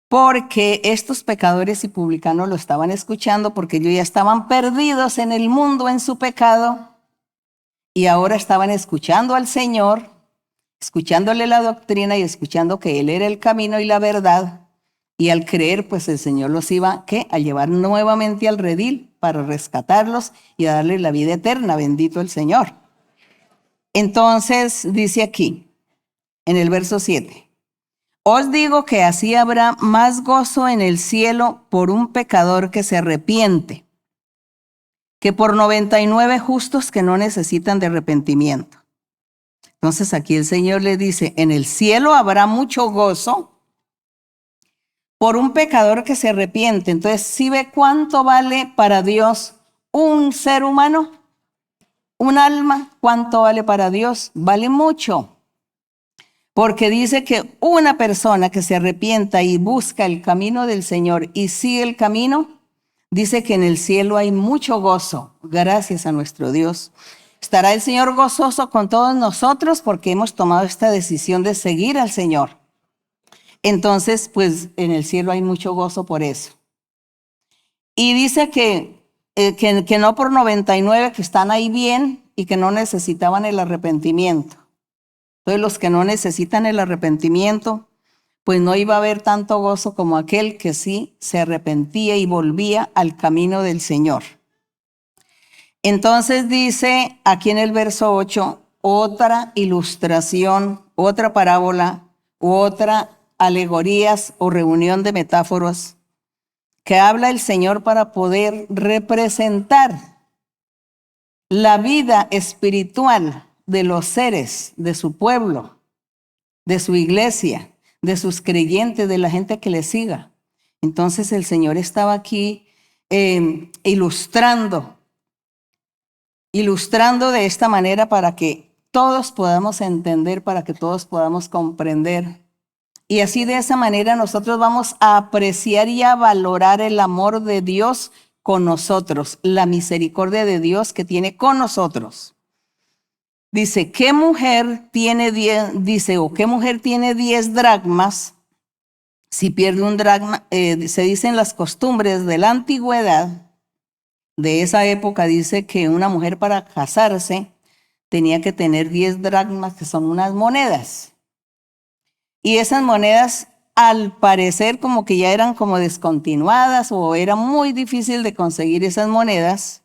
porque estos pecadores y publicanos lo estaban escuchando, porque ellos ya estaban perdidos en el mundo, en su pecado, y ahora estaban escuchando al Señor, escuchándole la doctrina y escuchando que Él era el camino y la verdad. Y al creer, pues el Señor los iba a llevar nuevamente al redil para rescatarlos y a darles la vida eterna. Bendito el Señor. Entonces dice aquí, en el verso 7, os digo que así habrá más gozo en el cielo por un pecador que se arrepiente, que por 99 justos que no necesitan de arrepentimiento. Entonces aquí el Señor le dice, en el cielo habrá mucho gozo por un pecador que se arrepiente. Entonces, ¿sí ve cuánto vale para Dios un ser humano? Un alma, ¿cuánto vale para Dios? Vale mucho. Porque dice que una persona que se arrepienta y busca el camino del Señor y sigue el camino, dice que en el cielo hay mucho gozo, gracias a nuestro Dios. Estará el Señor gozoso con todos nosotros porque hemos tomado esta decisión de seguir al Señor. Entonces, pues en el cielo hay mucho gozo por eso. Y dice que no por 99 que están ahí bien y que no necesitaban el arrepentimiento. Entonces los que no necesitan el arrepentimiento, pues no iba a haber tanto gozo como aquel que sí se arrepentía y volvía al camino del Señor. Entonces dice aquí en el verso 8, otra ilustración, otra parábola, otra alegorías o reunión de metáforas que habla el Señor para poder representar la vida espiritual de los seres, de su pueblo, de su iglesia, de sus creyentes, de la gente que le siga. Entonces el Señor estaba aquí ilustrando de esta manera para que todos podamos entender, para que todos podamos comprender. Y así de esa manera nosotros vamos a apreciar y a valorar el amor de Dios con nosotros, la misericordia de Dios que tiene con nosotros. Dice, ¿qué mujer tiene 10 dracmas? Si pierde un dracma, se dicen las costumbres de la antigüedad, de esa época, dice que una mujer para casarse tenía que tener 10 dracmas, que son unas monedas. Y esas monedas, al parecer, como que ya eran como descontinuadas o era muy difícil de conseguir esas monedas.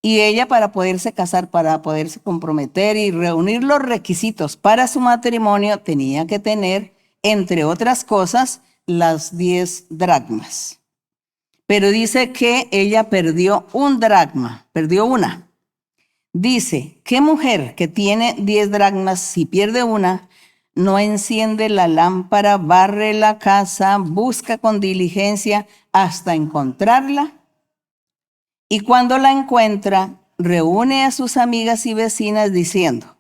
Y ella, para poderse casar, para poderse comprometer y reunir los requisitos para su matrimonio, tenía que tener, entre otras cosas, las 10 dracmas. Pero dice que ella perdió un dracma, perdió una. Dice, ¿qué mujer que tiene 10 dracmas, si pierde una, no enciende la lámpara, barre la casa, busca con diligencia hasta encontrarla? Y cuando la encuentra, reúne a sus amigas y vecinas diciendo,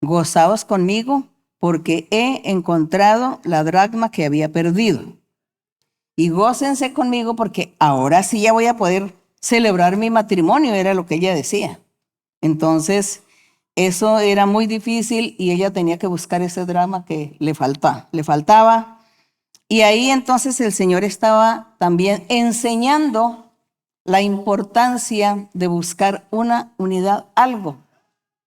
gozaos conmigo porque he encontrado la dracma que había perdido. Y gócense conmigo porque ahora sí ya voy a poder celebrar mi matrimonio, era lo que ella decía. Entonces, eso era muy difícil y ella tenía que buscar ese drama que le faltaba. Y ahí entonces el Señor estaba también enseñando la importancia de buscar una unidad, algo.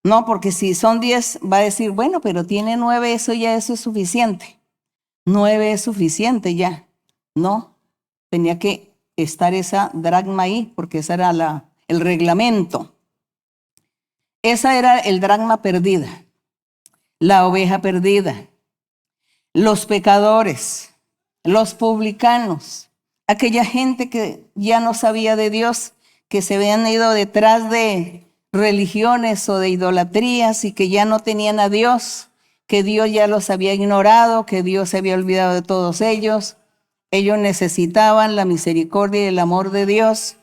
No, porque si son 10, va a decir, bueno, pero tiene 9, eso es suficiente. 9 es suficiente ya. No, tenía que estar esa dracma ahí, porque ese era el reglamento. Esa era el dracma perdida, la oveja perdida, los pecadores, los publicanos, aquella gente que ya no sabía de Dios, que se habían ido detrás de religiones o de idolatrías y que ya no tenían a Dios, que Dios ya los había ignorado, que Dios se había olvidado de todos ellos. Ellos necesitaban la misericordia y el amor de Dios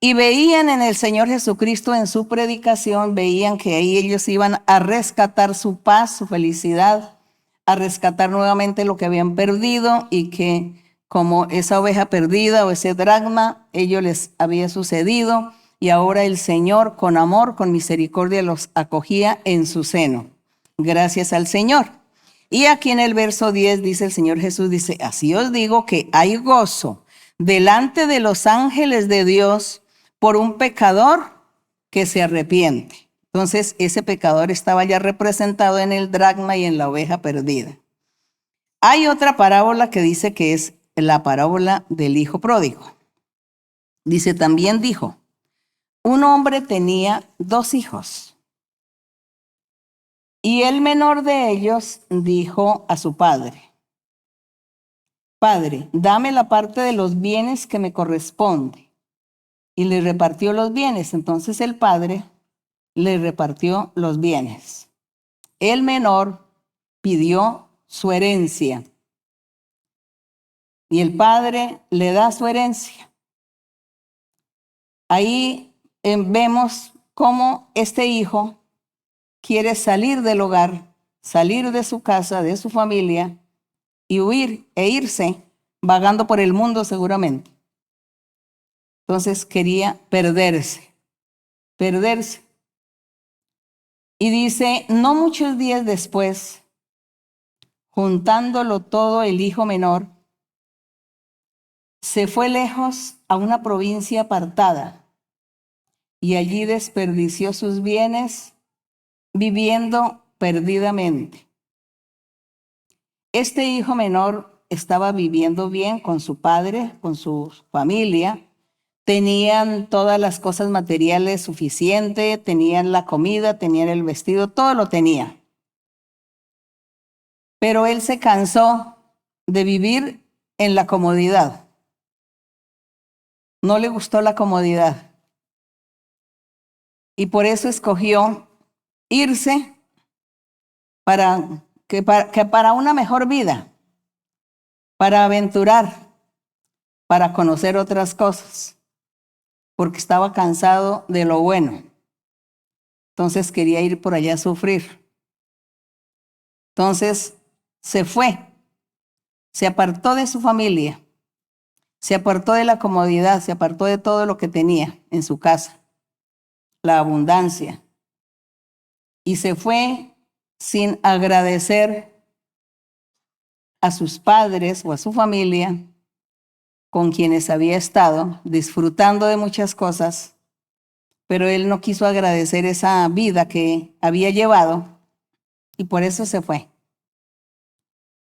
Y veían en el Señor Jesucristo, en su predicación, veían que ahí ellos iban a rescatar su paz, su felicidad, a rescatar nuevamente lo que habían perdido, y que como esa oveja perdida o ese dracma, ellos les había sucedido, y ahora el Señor con amor, con misericordia los acogía en su seno. Gracias al Señor. Y aquí en el verso 10 dice el Señor Jesús, dice, así os digo que hay gozo delante de los ángeles de Dios por un pecador que se arrepiente. Entonces, ese pecador estaba ya representado en el dracma y en la oveja perdida. Hay otra parábola que dice que es la parábola del hijo pródigo. Dice, también dijo, un hombre tenía 2 hijos. Y el menor de ellos dijo a su padre, Padre, dame la parte de los bienes que me corresponde. Y le repartió los bienes. Entonces el padre le repartió los bienes. El menor pidió su herencia. Y el padre le da su herencia. Ahí vemos cómo este hijo quiere salir del hogar, salir de su casa, de su familia, y huir e irse vagando por el mundo seguramente. Entonces quería perderse. Y dice, no muchos días después, juntándolo todo el hijo menor, se fue lejos a una provincia apartada y allí desperdició sus bienes viviendo perdidamente. Este hijo menor estaba viviendo bien con su padre, con su familia. Tenían todas las cosas materiales suficientes, tenían la comida, tenían el vestido, todo lo tenía. Pero él se cansó de vivir en la comodidad. No le gustó la comodidad. Y por eso escogió irse para una mejor vida, para aventurar, para conocer otras cosas, porque estaba cansado de lo bueno. Entonces quería ir por allá a sufrir. Entonces se fue, se apartó de su familia, se apartó de la comodidad, se apartó de todo lo que tenía en su casa, la abundancia, y se fue sin agradecer a sus padres o a su familia con quienes había estado, disfrutando de muchas cosas, pero él no quiso agradecer esa vida que había llevado y por eso se fue.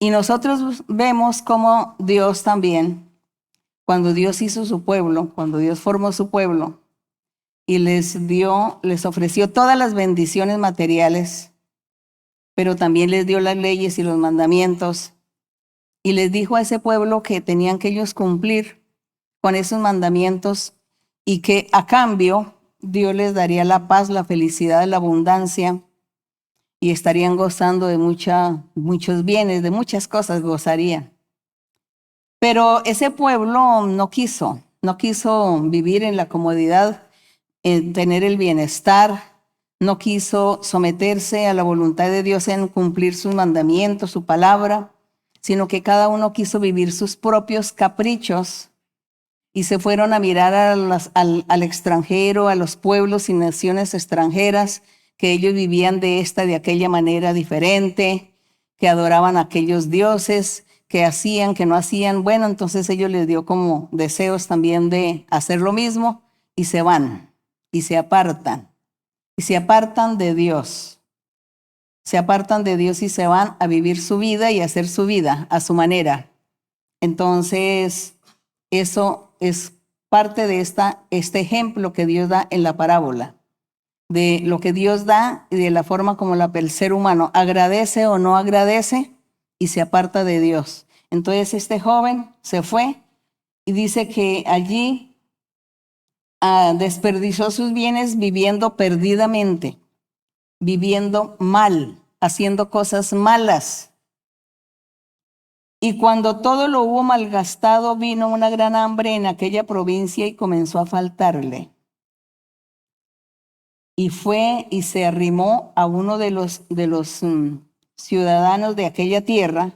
Y nosotros vemos cómo Dios también, cuando Dios hizo su pueblo, cuando Dios formó su pueblo y les ofreció todas las bendiciones materiales, pero también les dio las leyes y los mandamientos, y les dijo a ese pueblo que tenían que ellos cumplir con esos mandamientos y que a cambio Dios les daría la paz, la felicidad, la abundancia, y estarían gozando de muchos bienes, de muchas cosas gozarían. Pero ese pueblo no quiso vivir en la comodidad, en tener el bienestar, no quiso someterse a la voluntad de Dios en cumplir sus mandamientos, su palabra, sino que cada uno quiso vivir sus propios caprichos y se fueron a mirar al extranjero, a los pueblos y naciones extranjeras, que ellos vivían de aquella manera diferente, que adoraban a aquellos dioses, que hacían, que no hacían. Bueno, entonces ellos les dio como deseos también de hacer lo mismo y se van y se apartan de Dios. Se apartan de Dios y se van a vivir su vida y a hacer su vida a su manera. Entonces, eso es parte de este ejemplo que Dios da en la parábola, de lo que Dios da y de la forma como el ser humano agradece o no agradece y se aparta de Dios. Entonces este joven se fue y dice que allí desperdició sus bienes viviendo perdidamente, viviendo mal, haciendo cosas malas. Y cuando todo lo hubo malgastado, vino una gran hambre en aquella provincia y comenzó a faltarle. Y fue y se arrimó a uno de los ciudadanos de aquella tierra,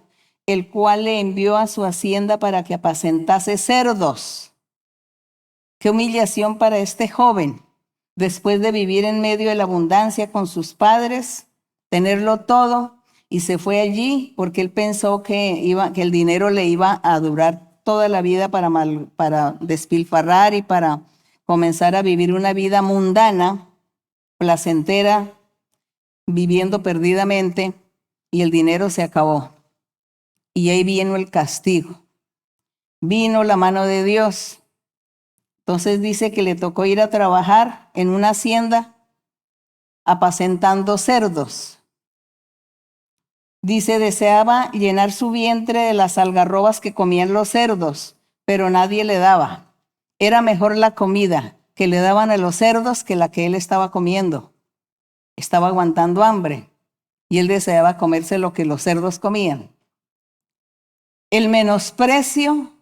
el cual le envió a su hacienda para que apacentase cerdos. Qué humillación para este joven, después de vivir en medio de la abundancia con sus padres, tenerlo todo, y se fue allí porque él pensó que el dinero le iba a durar toda la vida para despilfarrar y para comenzar a vivir una vida mundana, placentera, viviendo perdidamente, y el dinero se acabó. Y ahí vino el castigo. Vino la mano de Dios. Entonces dice que le tocó ir a trabajar en una hacienda apacentando cerdos. Dice, deseaba llenar su vientre de las algarrobas que comían los cerdos, pero nadie le daba. Era mejor la comida que le daban a los cerdos que la que él estaba comiendo. Estaba aguantando hambre y él deseaba comerse lo que los cerdos comían. El menosprecio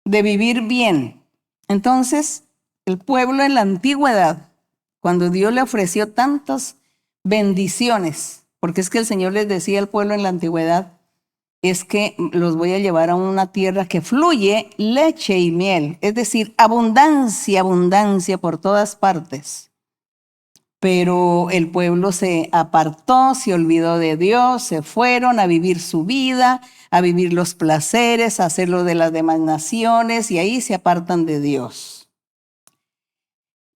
de vivir bien. Entonces, el pueblo en la antigüedad, cuando Dios le ofreció tantas bendiciones, porque es que el Señor les decía al pueblo en la antigüedad, es que los voy a llevar a una tierra que fluye leche y miel, es decir, abundancia, abundancia por todas partes. Pero el pueblo se apartó, se olvidó de Dios, se fueron a vivir su vida, a vivir los placeres, a hacer lo de las demás naciones, y ahí se apartan de Dios.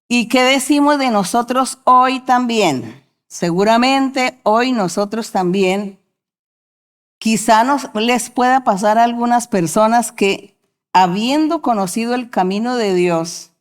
¿Y qué decimos de nosotros hoy también? Seguramente hoy nosotros también, quizá les pueda pasar a algunas personas que, habiendo conocido el camino de Dios,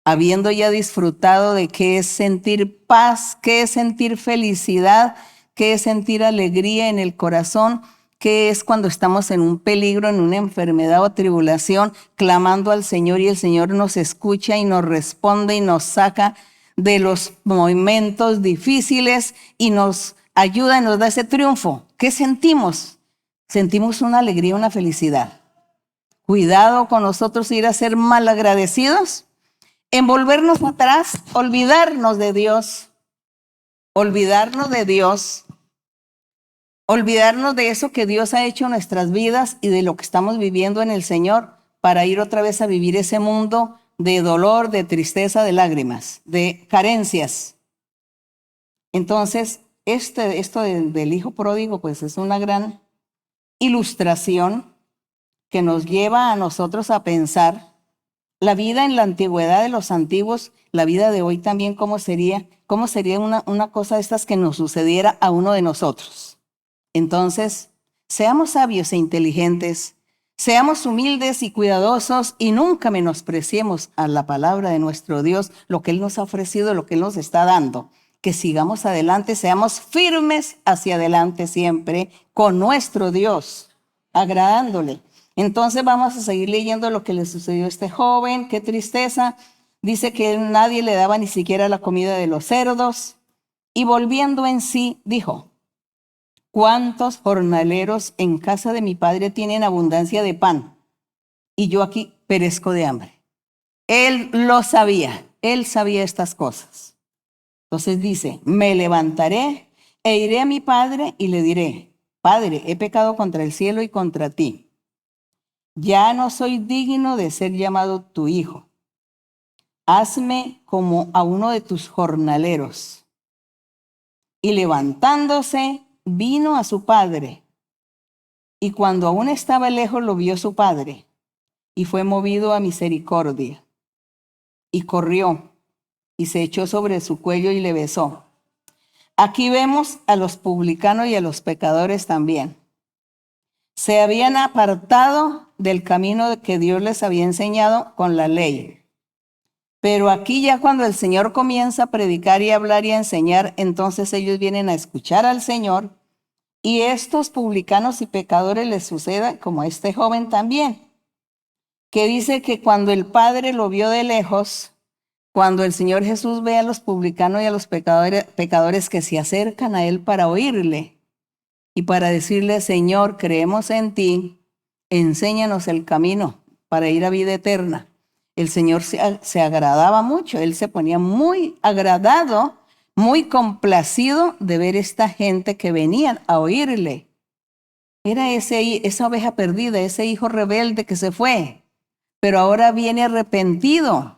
habiendo ya disfrutado de qué es sentir paz, qué es sentir felicidad, qué es sentir alegría en el corazón, qué es cuando estamos en un peligro, en una enfermedad o tribulación, clamando al Señor, y el Señor nos escucha y nos responde y nos saca de los momentos difíciles y nos ayuda y nos da ese triunfo. ¿Qué sentimos? Sentimos una alegría, una felicidad. Cuidado con nosotros ir a ser malagradecidos, en volvernos atrás, olvidarnos de Dios, olvidarnos de eso que Dios ha hecho en nuestras vidas y de lo que estamos viviendo en el Señor, para ir otra vez a vivir ese mundo de dolor, de tristeza, de lágrimas, de carencias. Entonces, esto del hijo pródigo, pues es una gran ilustración que nos lleva a nosotros a pensar la vida en la antigüedad de los antiguos, la vida de hoy también, cómo sería una cosa de estas que nos sucediera a uno de nosotros. Entonces, seamos sabios e inteligentes, seamos humildes y cuidadosos, y nunca menospreciemos a la palabra de nuestro Dios, lo que Él nos ha ofrecido, lo que Él nos está dando. Que sigamos adelante, seamos firmes hacia adelante siempre con nuestro Dios, agradándole. Entonces vamos a seguir leyendo lo que le sucedió a este joven. Qué tristeza. Dice que nadie le daba ni siquiera la comida de los cerdos. Y volviendo en sí, dijo: ¿cuántos jornaleros en casa de mi padre tienen abundancia de pan? Y yo aquí perezco de hambre. Él lo sabía, él sabía estas cosas. Entonces dice: me levantaré e iré a mi padre y le diré: Padre, he pecado contra el cielo y contra ti. Ya no soy digno de ser llamado tu hijo. Hazme como a uno de tus jornaleros. Y levantándose, vino a su padre. Y cuando aún estaba lejos, lo vio su padre, y fue movido a misericordia. Y corrió, y se echó sobre su cuello y le besó. Aquí vemos a los publicanos y a los pecadores también. Se habían apartado del camino que Dios les había enseñado con la ley. Pero aquí ya cuando el Señor comienza a predicar y a hablar y a enseñar, entonces ellos vienen a escuchar al Señor, y estos publicanos y pecadores les suceda como a este joven también, que dice que cuando el Padre lo vio de lejos, cuando el Señor Jesús ve a los publicanos y a los pecadores que se acercan a Él para oírle y para decirle: Señor, creemos en ti, enséñanos el camino para ir a vida eterna. El Señor se agradaba mucho, Él se ponía muy agradado, muy complacido de ver esta gente que venían a oírle. Era esa oveja perdida, ese hijo rebelde que se fue, pero ahora viene arrepentido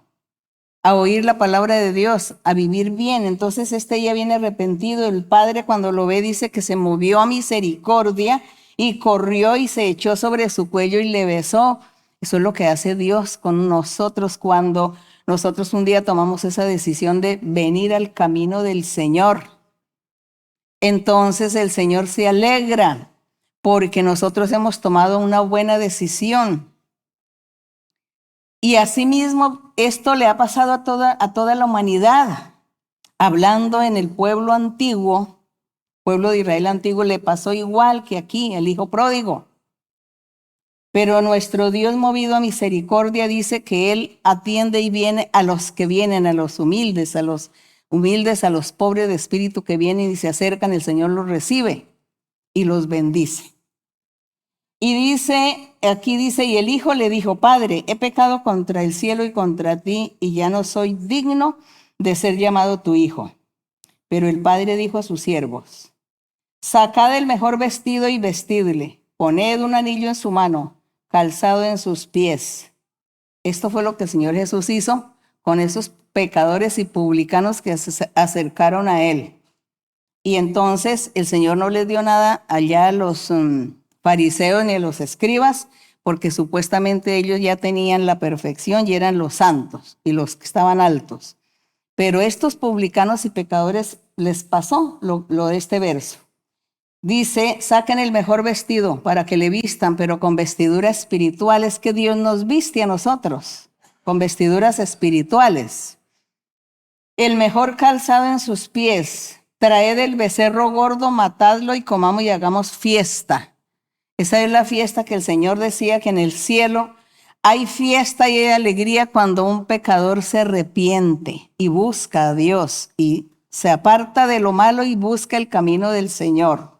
a oír la palabra de Dios, a vivir bien. Entonces ya viene arrepentido. El padre, cuando lo ve, dice que se movió a misericordia y corrió y se echó sobre su cuello y le besó. Eso es lo que hace Dios con nosotros cuando nosotros un día tomamos esa decisión de venir al camino del Señor. Entonces el Señor se alegra porque nosotros hemos tomado una buena decisión. Y asimismo, esto le ha pasado a toda la humanidad. Hablando en el pueblo antiguo, pueblo de Israel antiguo, le pasó igual que aquí, el hijo pródigo. Pero nuestro Dios, movido a misericordia, dice que Él atiende y viene a los que vienen, a los humildes, a los pobres de espíritu que vienen y se acercan, el Señor los recibe y los bendice. Y aquí dice, y el hijo le dijo, Padre, he pecado contra el cielo y contra ti, y ya no soy digno de ser llamado tu hijo. Pero el padre dijo a sus siervos, sacad el mejor vestido y vestidle, poned un anillo en su mano, calzado en sus pies. Esto fue lo que el Señor Jesús hizo con esos pecadores y publicanos que se acercaron a Él. Y entonces el Señor no les dio nada allá a los fariseos ni a los escribas, porque supuestamente ellos ya tenían la perfección y eran los santos y los que estaban altos. Pero estos publicanos y pecadores les pasó lo de este verso. Dice, saquen el mejor vestido para que le vistan, pero con vestiduras espirituales, que Dios nos viste a nosotros, con vestiduras espirituales. El mejor calzado en sus pies, traed el becerro gordo, matadlo y comamos y hagamos fiesta. Esa es la fiesta que el Señor decía que en el cielo hay fiesta y hay alegría cuando un pecador se arrepiente y busca a Dios y se aparta de lo malo y busca el camino del Señor.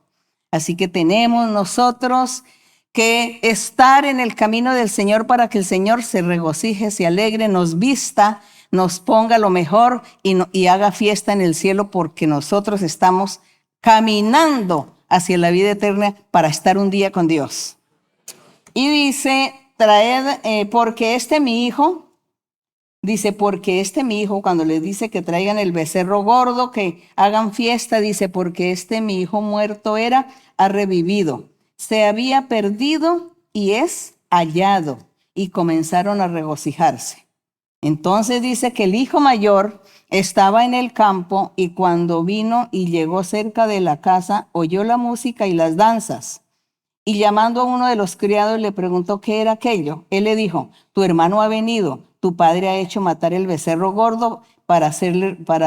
Así que tenemos nosotros que estar en el camino del Señor para que el Señor se regocije, se alegre, nos vista, nos ponga lo mejor y haga fiesta en el cielo, porque nosotros estamos caminando hacia la vida eterna para estar un día con Dios. Y dice, porque mi hijo, cuando les dice que traigan el becerro gordo, que hagan fiesta, dice, porque mi hijo muerto era, ha revivido. Se había perdido y es hallado. Y comenzaron a regocijarse. Entonces dice que el hijo mayor estaba en el campo y cuando vino y llegó cerca de la casa, oyó la música y las danzas. Y llamando a uno de los criados le preguntó qué era aquello. Él le dijo, tu hermano ha venido, tu padre ha hecho matar el becerro gordo para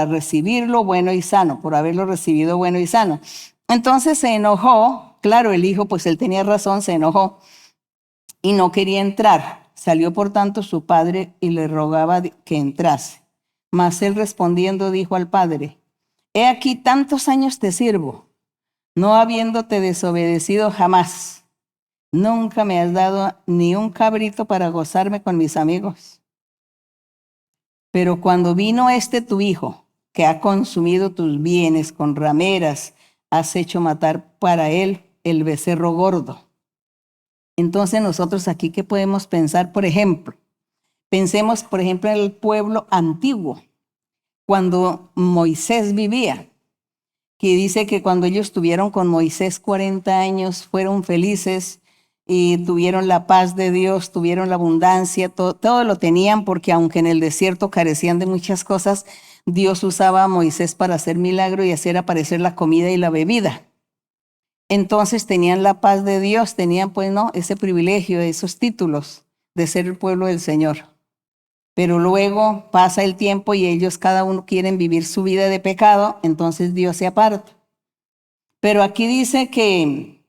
recibirlo bueno y sano, por haberlo recibido bueno y sano. Entonces se enojó, claro, el hijo, pues él tenía razón, se enojó y no quería entrar. Salió por tanto su padre y le rogaba que entrase. Mas él respondiendo dijo al padre, he aquí tantos años te sirvo, no habiéndote desobedecido jamás. Nunca me has dado ni un cabrito para gozarme con mis amigos. Pero cuando vino tu hijo, que ha consumido tus bienes con rameras, has hecho matar para él el becerro gordo. Entonces nosotros aquí, ¿qué podemos pensar? Por ejemplo, pensemos, por ejemplo, en el pueblo antiguo, cuando Moisés vivía, que dice que cuando ellos estuvieron con Moisés 40 años, fueron felices y tuvieron la paz de Dios, tuvieron la abundancia, todo lo tenían, porque aunque en el desierto carecían de muchas cosas, Dios usaba a Moisés para hacer milagro y hacer aparecer la comida y la bebida. Entonces tenían la paz de Dios, tenían ese privilegio, esos títulos de ser el pueblo del Señor. Pero luego pasa el tiempo y ellos cada uno quieren vivir su vida de pecado, entonces Dios se aparta. Pero aquí dice que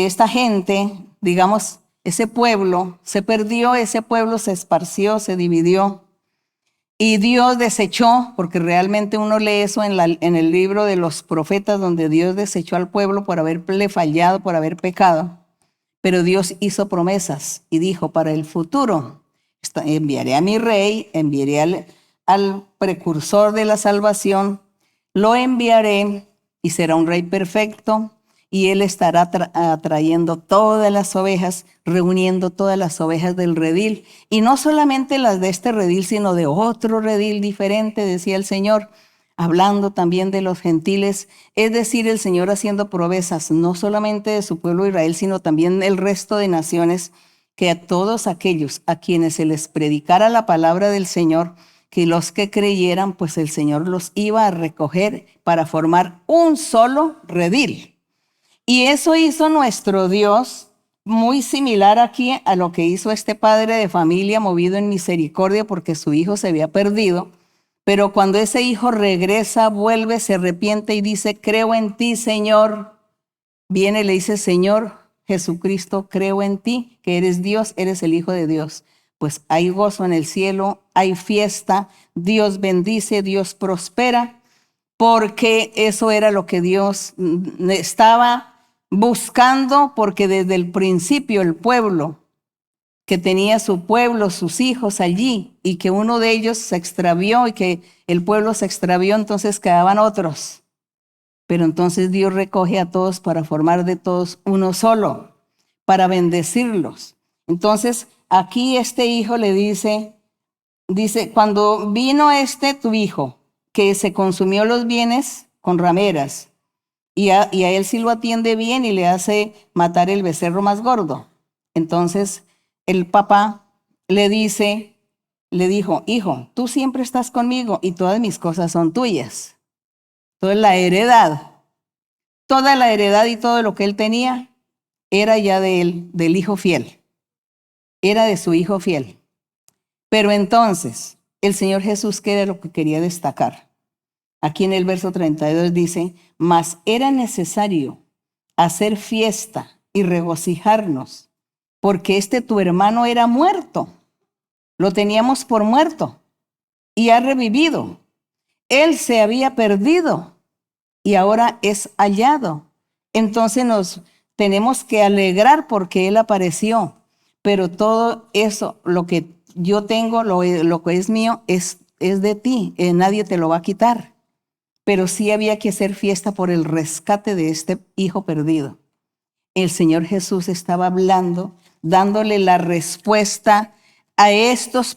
esta gente, digamos, ese pueblo se perdió, ese pueblo se esparció, se dividió. Y Dios desechó, porque realmente uno lee eso en el libro de los profetas, donde Dios desechó al pueblo por haberle fallado, por haber pecado. Pero Dios hizo promesas y dijo, para el futuro enviaré a mi rey, enviaré al precursor de la salvación, lo enviaré y será un rey perfecto, y él estará atrayendo todas las ovejas, reuniendo todas las ovejas del redil, y no solamente las de este redil, sino de otro redil diferente, decía el Señor, hablando también de los gentiles, es decir, el Señor haciendo promesas, no solamente de su pueblo Israel, sino también del resto de naciones, que a todos aquellos a quienes se les predicara la palabra del Señor, que los que creyeran, pues el Señor los iba a recoger para formar un solo redil. Y eso hizo nuestro Dios, muy similar aquí a lo que hizo este padre de familia movido en misericordia porque su hijo se había perdido. Pero cuando ese hijo regresa, vuelve, se arrepiente y dice, creo en ti, Señor. Viene y le dice, Señor Jesucristo, creo en ti, que eres Dios, eres el Hijo de Dios. Pues hay gozo en el cielo, hay fiesta, Dios bendice, Dios prospera, porque eso era lo que Dios estaba buscando, porque desde el principio el pueblo que tenía su pueblo, sus hijos allí, y que uno de ellos se extravió y que el pueblo se extravió, entonces quedaban otros. Pero entonces Dios recoge a todos para formar de todos uno solo, para bendecirlos. Entonces aquí este hijo le dice, cuando vino tu hijo, que se consumió los bienes con rameras, y a él sí lo atiende bien y le hace matar el becerro más gordo. Entonces el papá le dijo, hijo, tú siempre estás conmigo y todas mis cosas son tuyas. Toda la heredad y todo lo que él tenía era ya de él, del hijo fiel. Era de su hijo fiel. Pero entonces, el Señor Jesús, ¿qué era lo que quería destacar? Aquí en el verso 32 dice, mas era necesario hacer fiesta y regocijarnos, porque tu hermano era muerto. Lo teníamos por muerto y ha revivido. Él se había perdido y ahora es hallado. Entonces nos tenemos que alegrar porque Él apareció. Pero todo eso, lo que yo tengo, lo que es mío, es de ti. Nadie te lo va a quitar. Pero sí había que hacer fiesta por el rescate de este hijo perdido. El Señor Jesús estaba hablando, dándole la respuesta a estos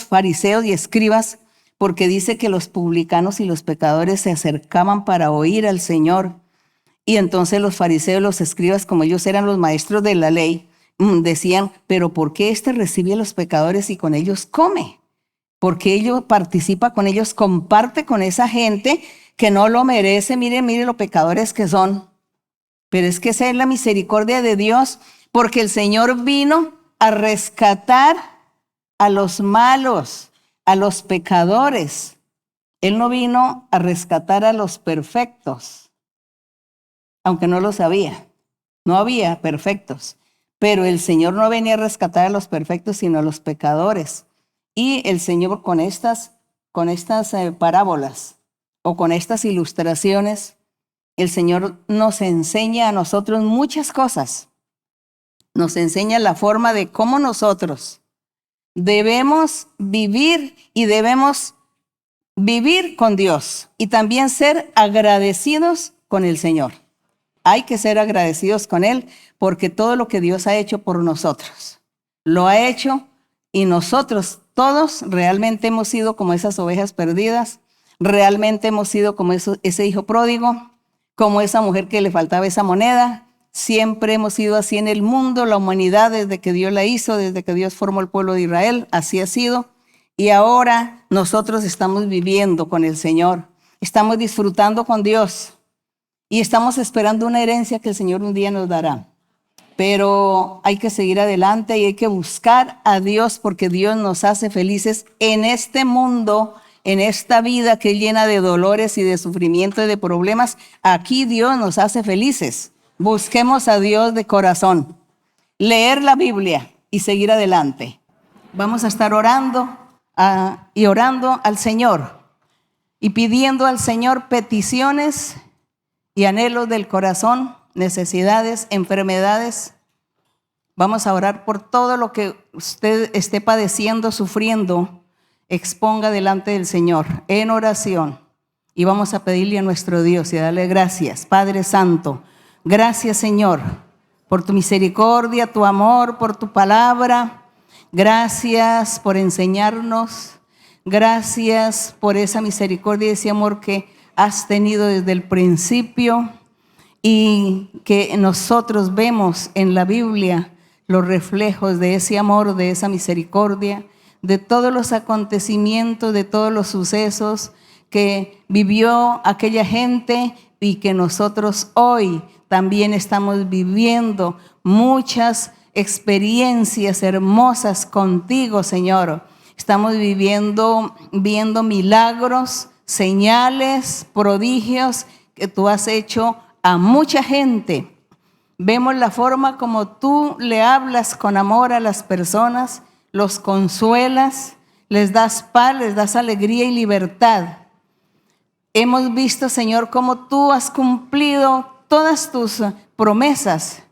fariseos y escribas, porque dice que los publicanos y los pecadores se acercaban para oír al Señor. Y entonces los fariseos, los escribas, como ellos eran los maestros de la ley, decían, pero ¿por qué recibe a los pecadores y con ellos come? Porque ellos participa con ellos, comparte con esa gente que no lo merece. Mire los pecadores que son. Pero es que esa es la misericordia de Dios, porque el Señor vino a rescatar a los malos, a los pecadores. Él no vino a rescatar a los perfectos, aunque no lo sabía. No había perfectos, pero el Señor no venía a rescatar a los perfectos, sino a los pecadores. Y el Señor con estas parábolas o con estas ilustraciones, el Señor nos enseña a nosotros muchas cosas. Nos enseña la forma de cómo nosotros debemos vivir y debemos vivir con Dios y también ser agradecidos con el Señor. Hay que ser agradecidos con Él porque todo lo que Dios ha hecho por nosotros, lo ha hecho y nosotros todos realmente hemos sido como esas ovejas perdidas, realmente hemos sido como ese hijo pródigo, como esa mujer que le faltaba esa moneda. Siempre hemos sido así en el mundo, la humanidad desde que Dios la hizo, desde que Dios formó el pueblo de Israel, así ha sido. Y ahora nosotros estamos viviendo con el Señor, estamos disfrutando con Dios y estamos esperando una herencia que el Señor un día nos dará. Pero hay que seguir adelante y hay que buscar a Dios porque Dios nos hace felices en este mundo, en esta vida que es llena de dolores y de sufrimiento y de problemas. Aquí Dios nos hace felices. Busquemos a Dios de corazón, leer la Biblia y seguir adelante. Vamos a estar orando y orando al Señor y pidiendo al Señor peticiones y anhelos del corazón, necesidades, enfermedades. Vamos a orar por todo lo que usted esté padeciendo, sufriendo. Exponga delante del Señor en oración y vamos a pedirle a nuestro Dios y a darle gracias. Padre Santo, gracias, Señor, por tu misericordia, tu amor, por tu palabra. Gracias por enseñarnos. Gracias por esa misericordia y ese amor que has tenido desde el principio y que nosotros vemos en la Biblia los reflejos de ese amor, de esa misericordia, de todos los acontecimientos, de todos los sucesos que vivió aquella gente y que nosotros hoy también estamos viviendo muchas experiencias hermosas contigo, Señor. Estamos viendo milagros, señales, prodigios que tú has hecho a mucha gente. Vemos la forma como tú le hablas con amor a las personas, los consuelas, les das paz, les das alegría y libertad. Hemos visto, Señor, cómo tú has cumplido todas tus promesas,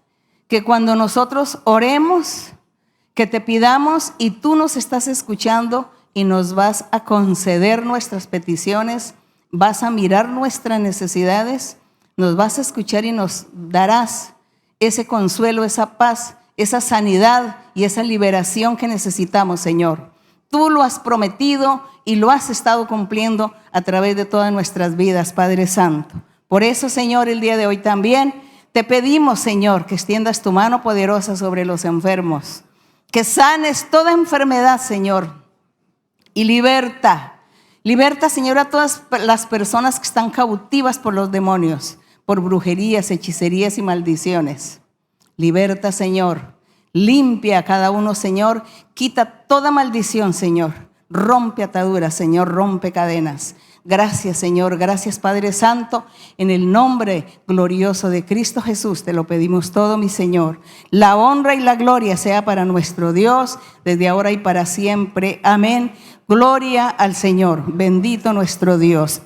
que cuando nosotros oremos, que te pidamos y tú nos estás escuchando y nos vas a conceder nuestras peticiones, vas a mirar nuestras necesidades, nos vas a escuchar y nos darás ese consuelo, esa paz, esa sanidad y esa liberación que necesitamos, Señor. Tú lo has prometido y lo has estado cumpliendo a través de todas nuestras vidas, Padre Santo. Por eso, Señor, el día de hoy también te pedimos, Señor, que extiendas tu mano poderosa sobre los enfermos, que sanes toda enfermedad, Señor, y liberta, Señor, a todas las personas que están cautivas por los demonios, por brujerías, hechicerías y maldiciones. Liberta, Señor. Limpia a cada uno, Señor. Quita toda maldición, Señor. Rompe ataduras, Señor. Rompe cadenas. Gracias, Señor. Gracias, Padre Santo. En el nombre glorioso de Cristo Jesús te lo pedimos todo, mi Señor. La honra y la gloria sea para nuestro Dios desde ahora y para siempre. Amén. Gloria al Señor. Bendito nuestro Dios.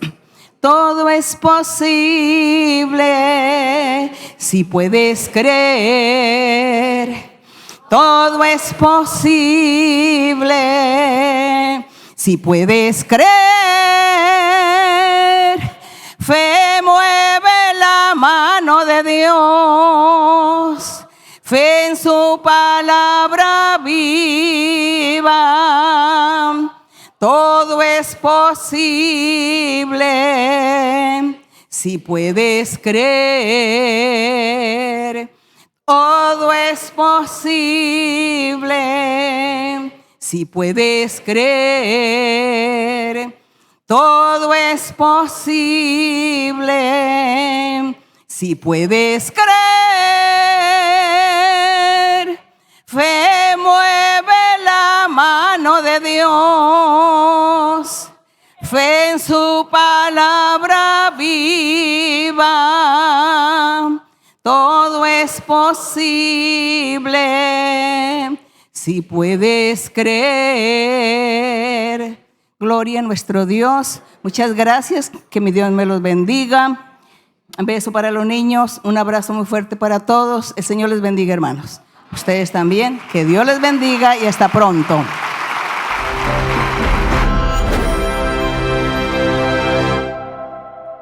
Todo es posible si puedes creer. Todo es posible si puedes creer. Fe mueve la mano de Dios. Fe en su palabra viva. Todo es posible si puedes creer. Todo es posible si puedes creer. Todo es posible si puedes creer. Fe mueve la mano de Dios. Fe en su palabra viva. Todo es posible si puedes creer. Gloria a nuestro Dios. Muchas gracias. Que mi Dios me los bendiga. Un beso para los niños. Un abrazo muy fuerte para todos. El Señor les bendiga, hermanos. Ustedes también. Que Dios les bendiga y hasta pronto.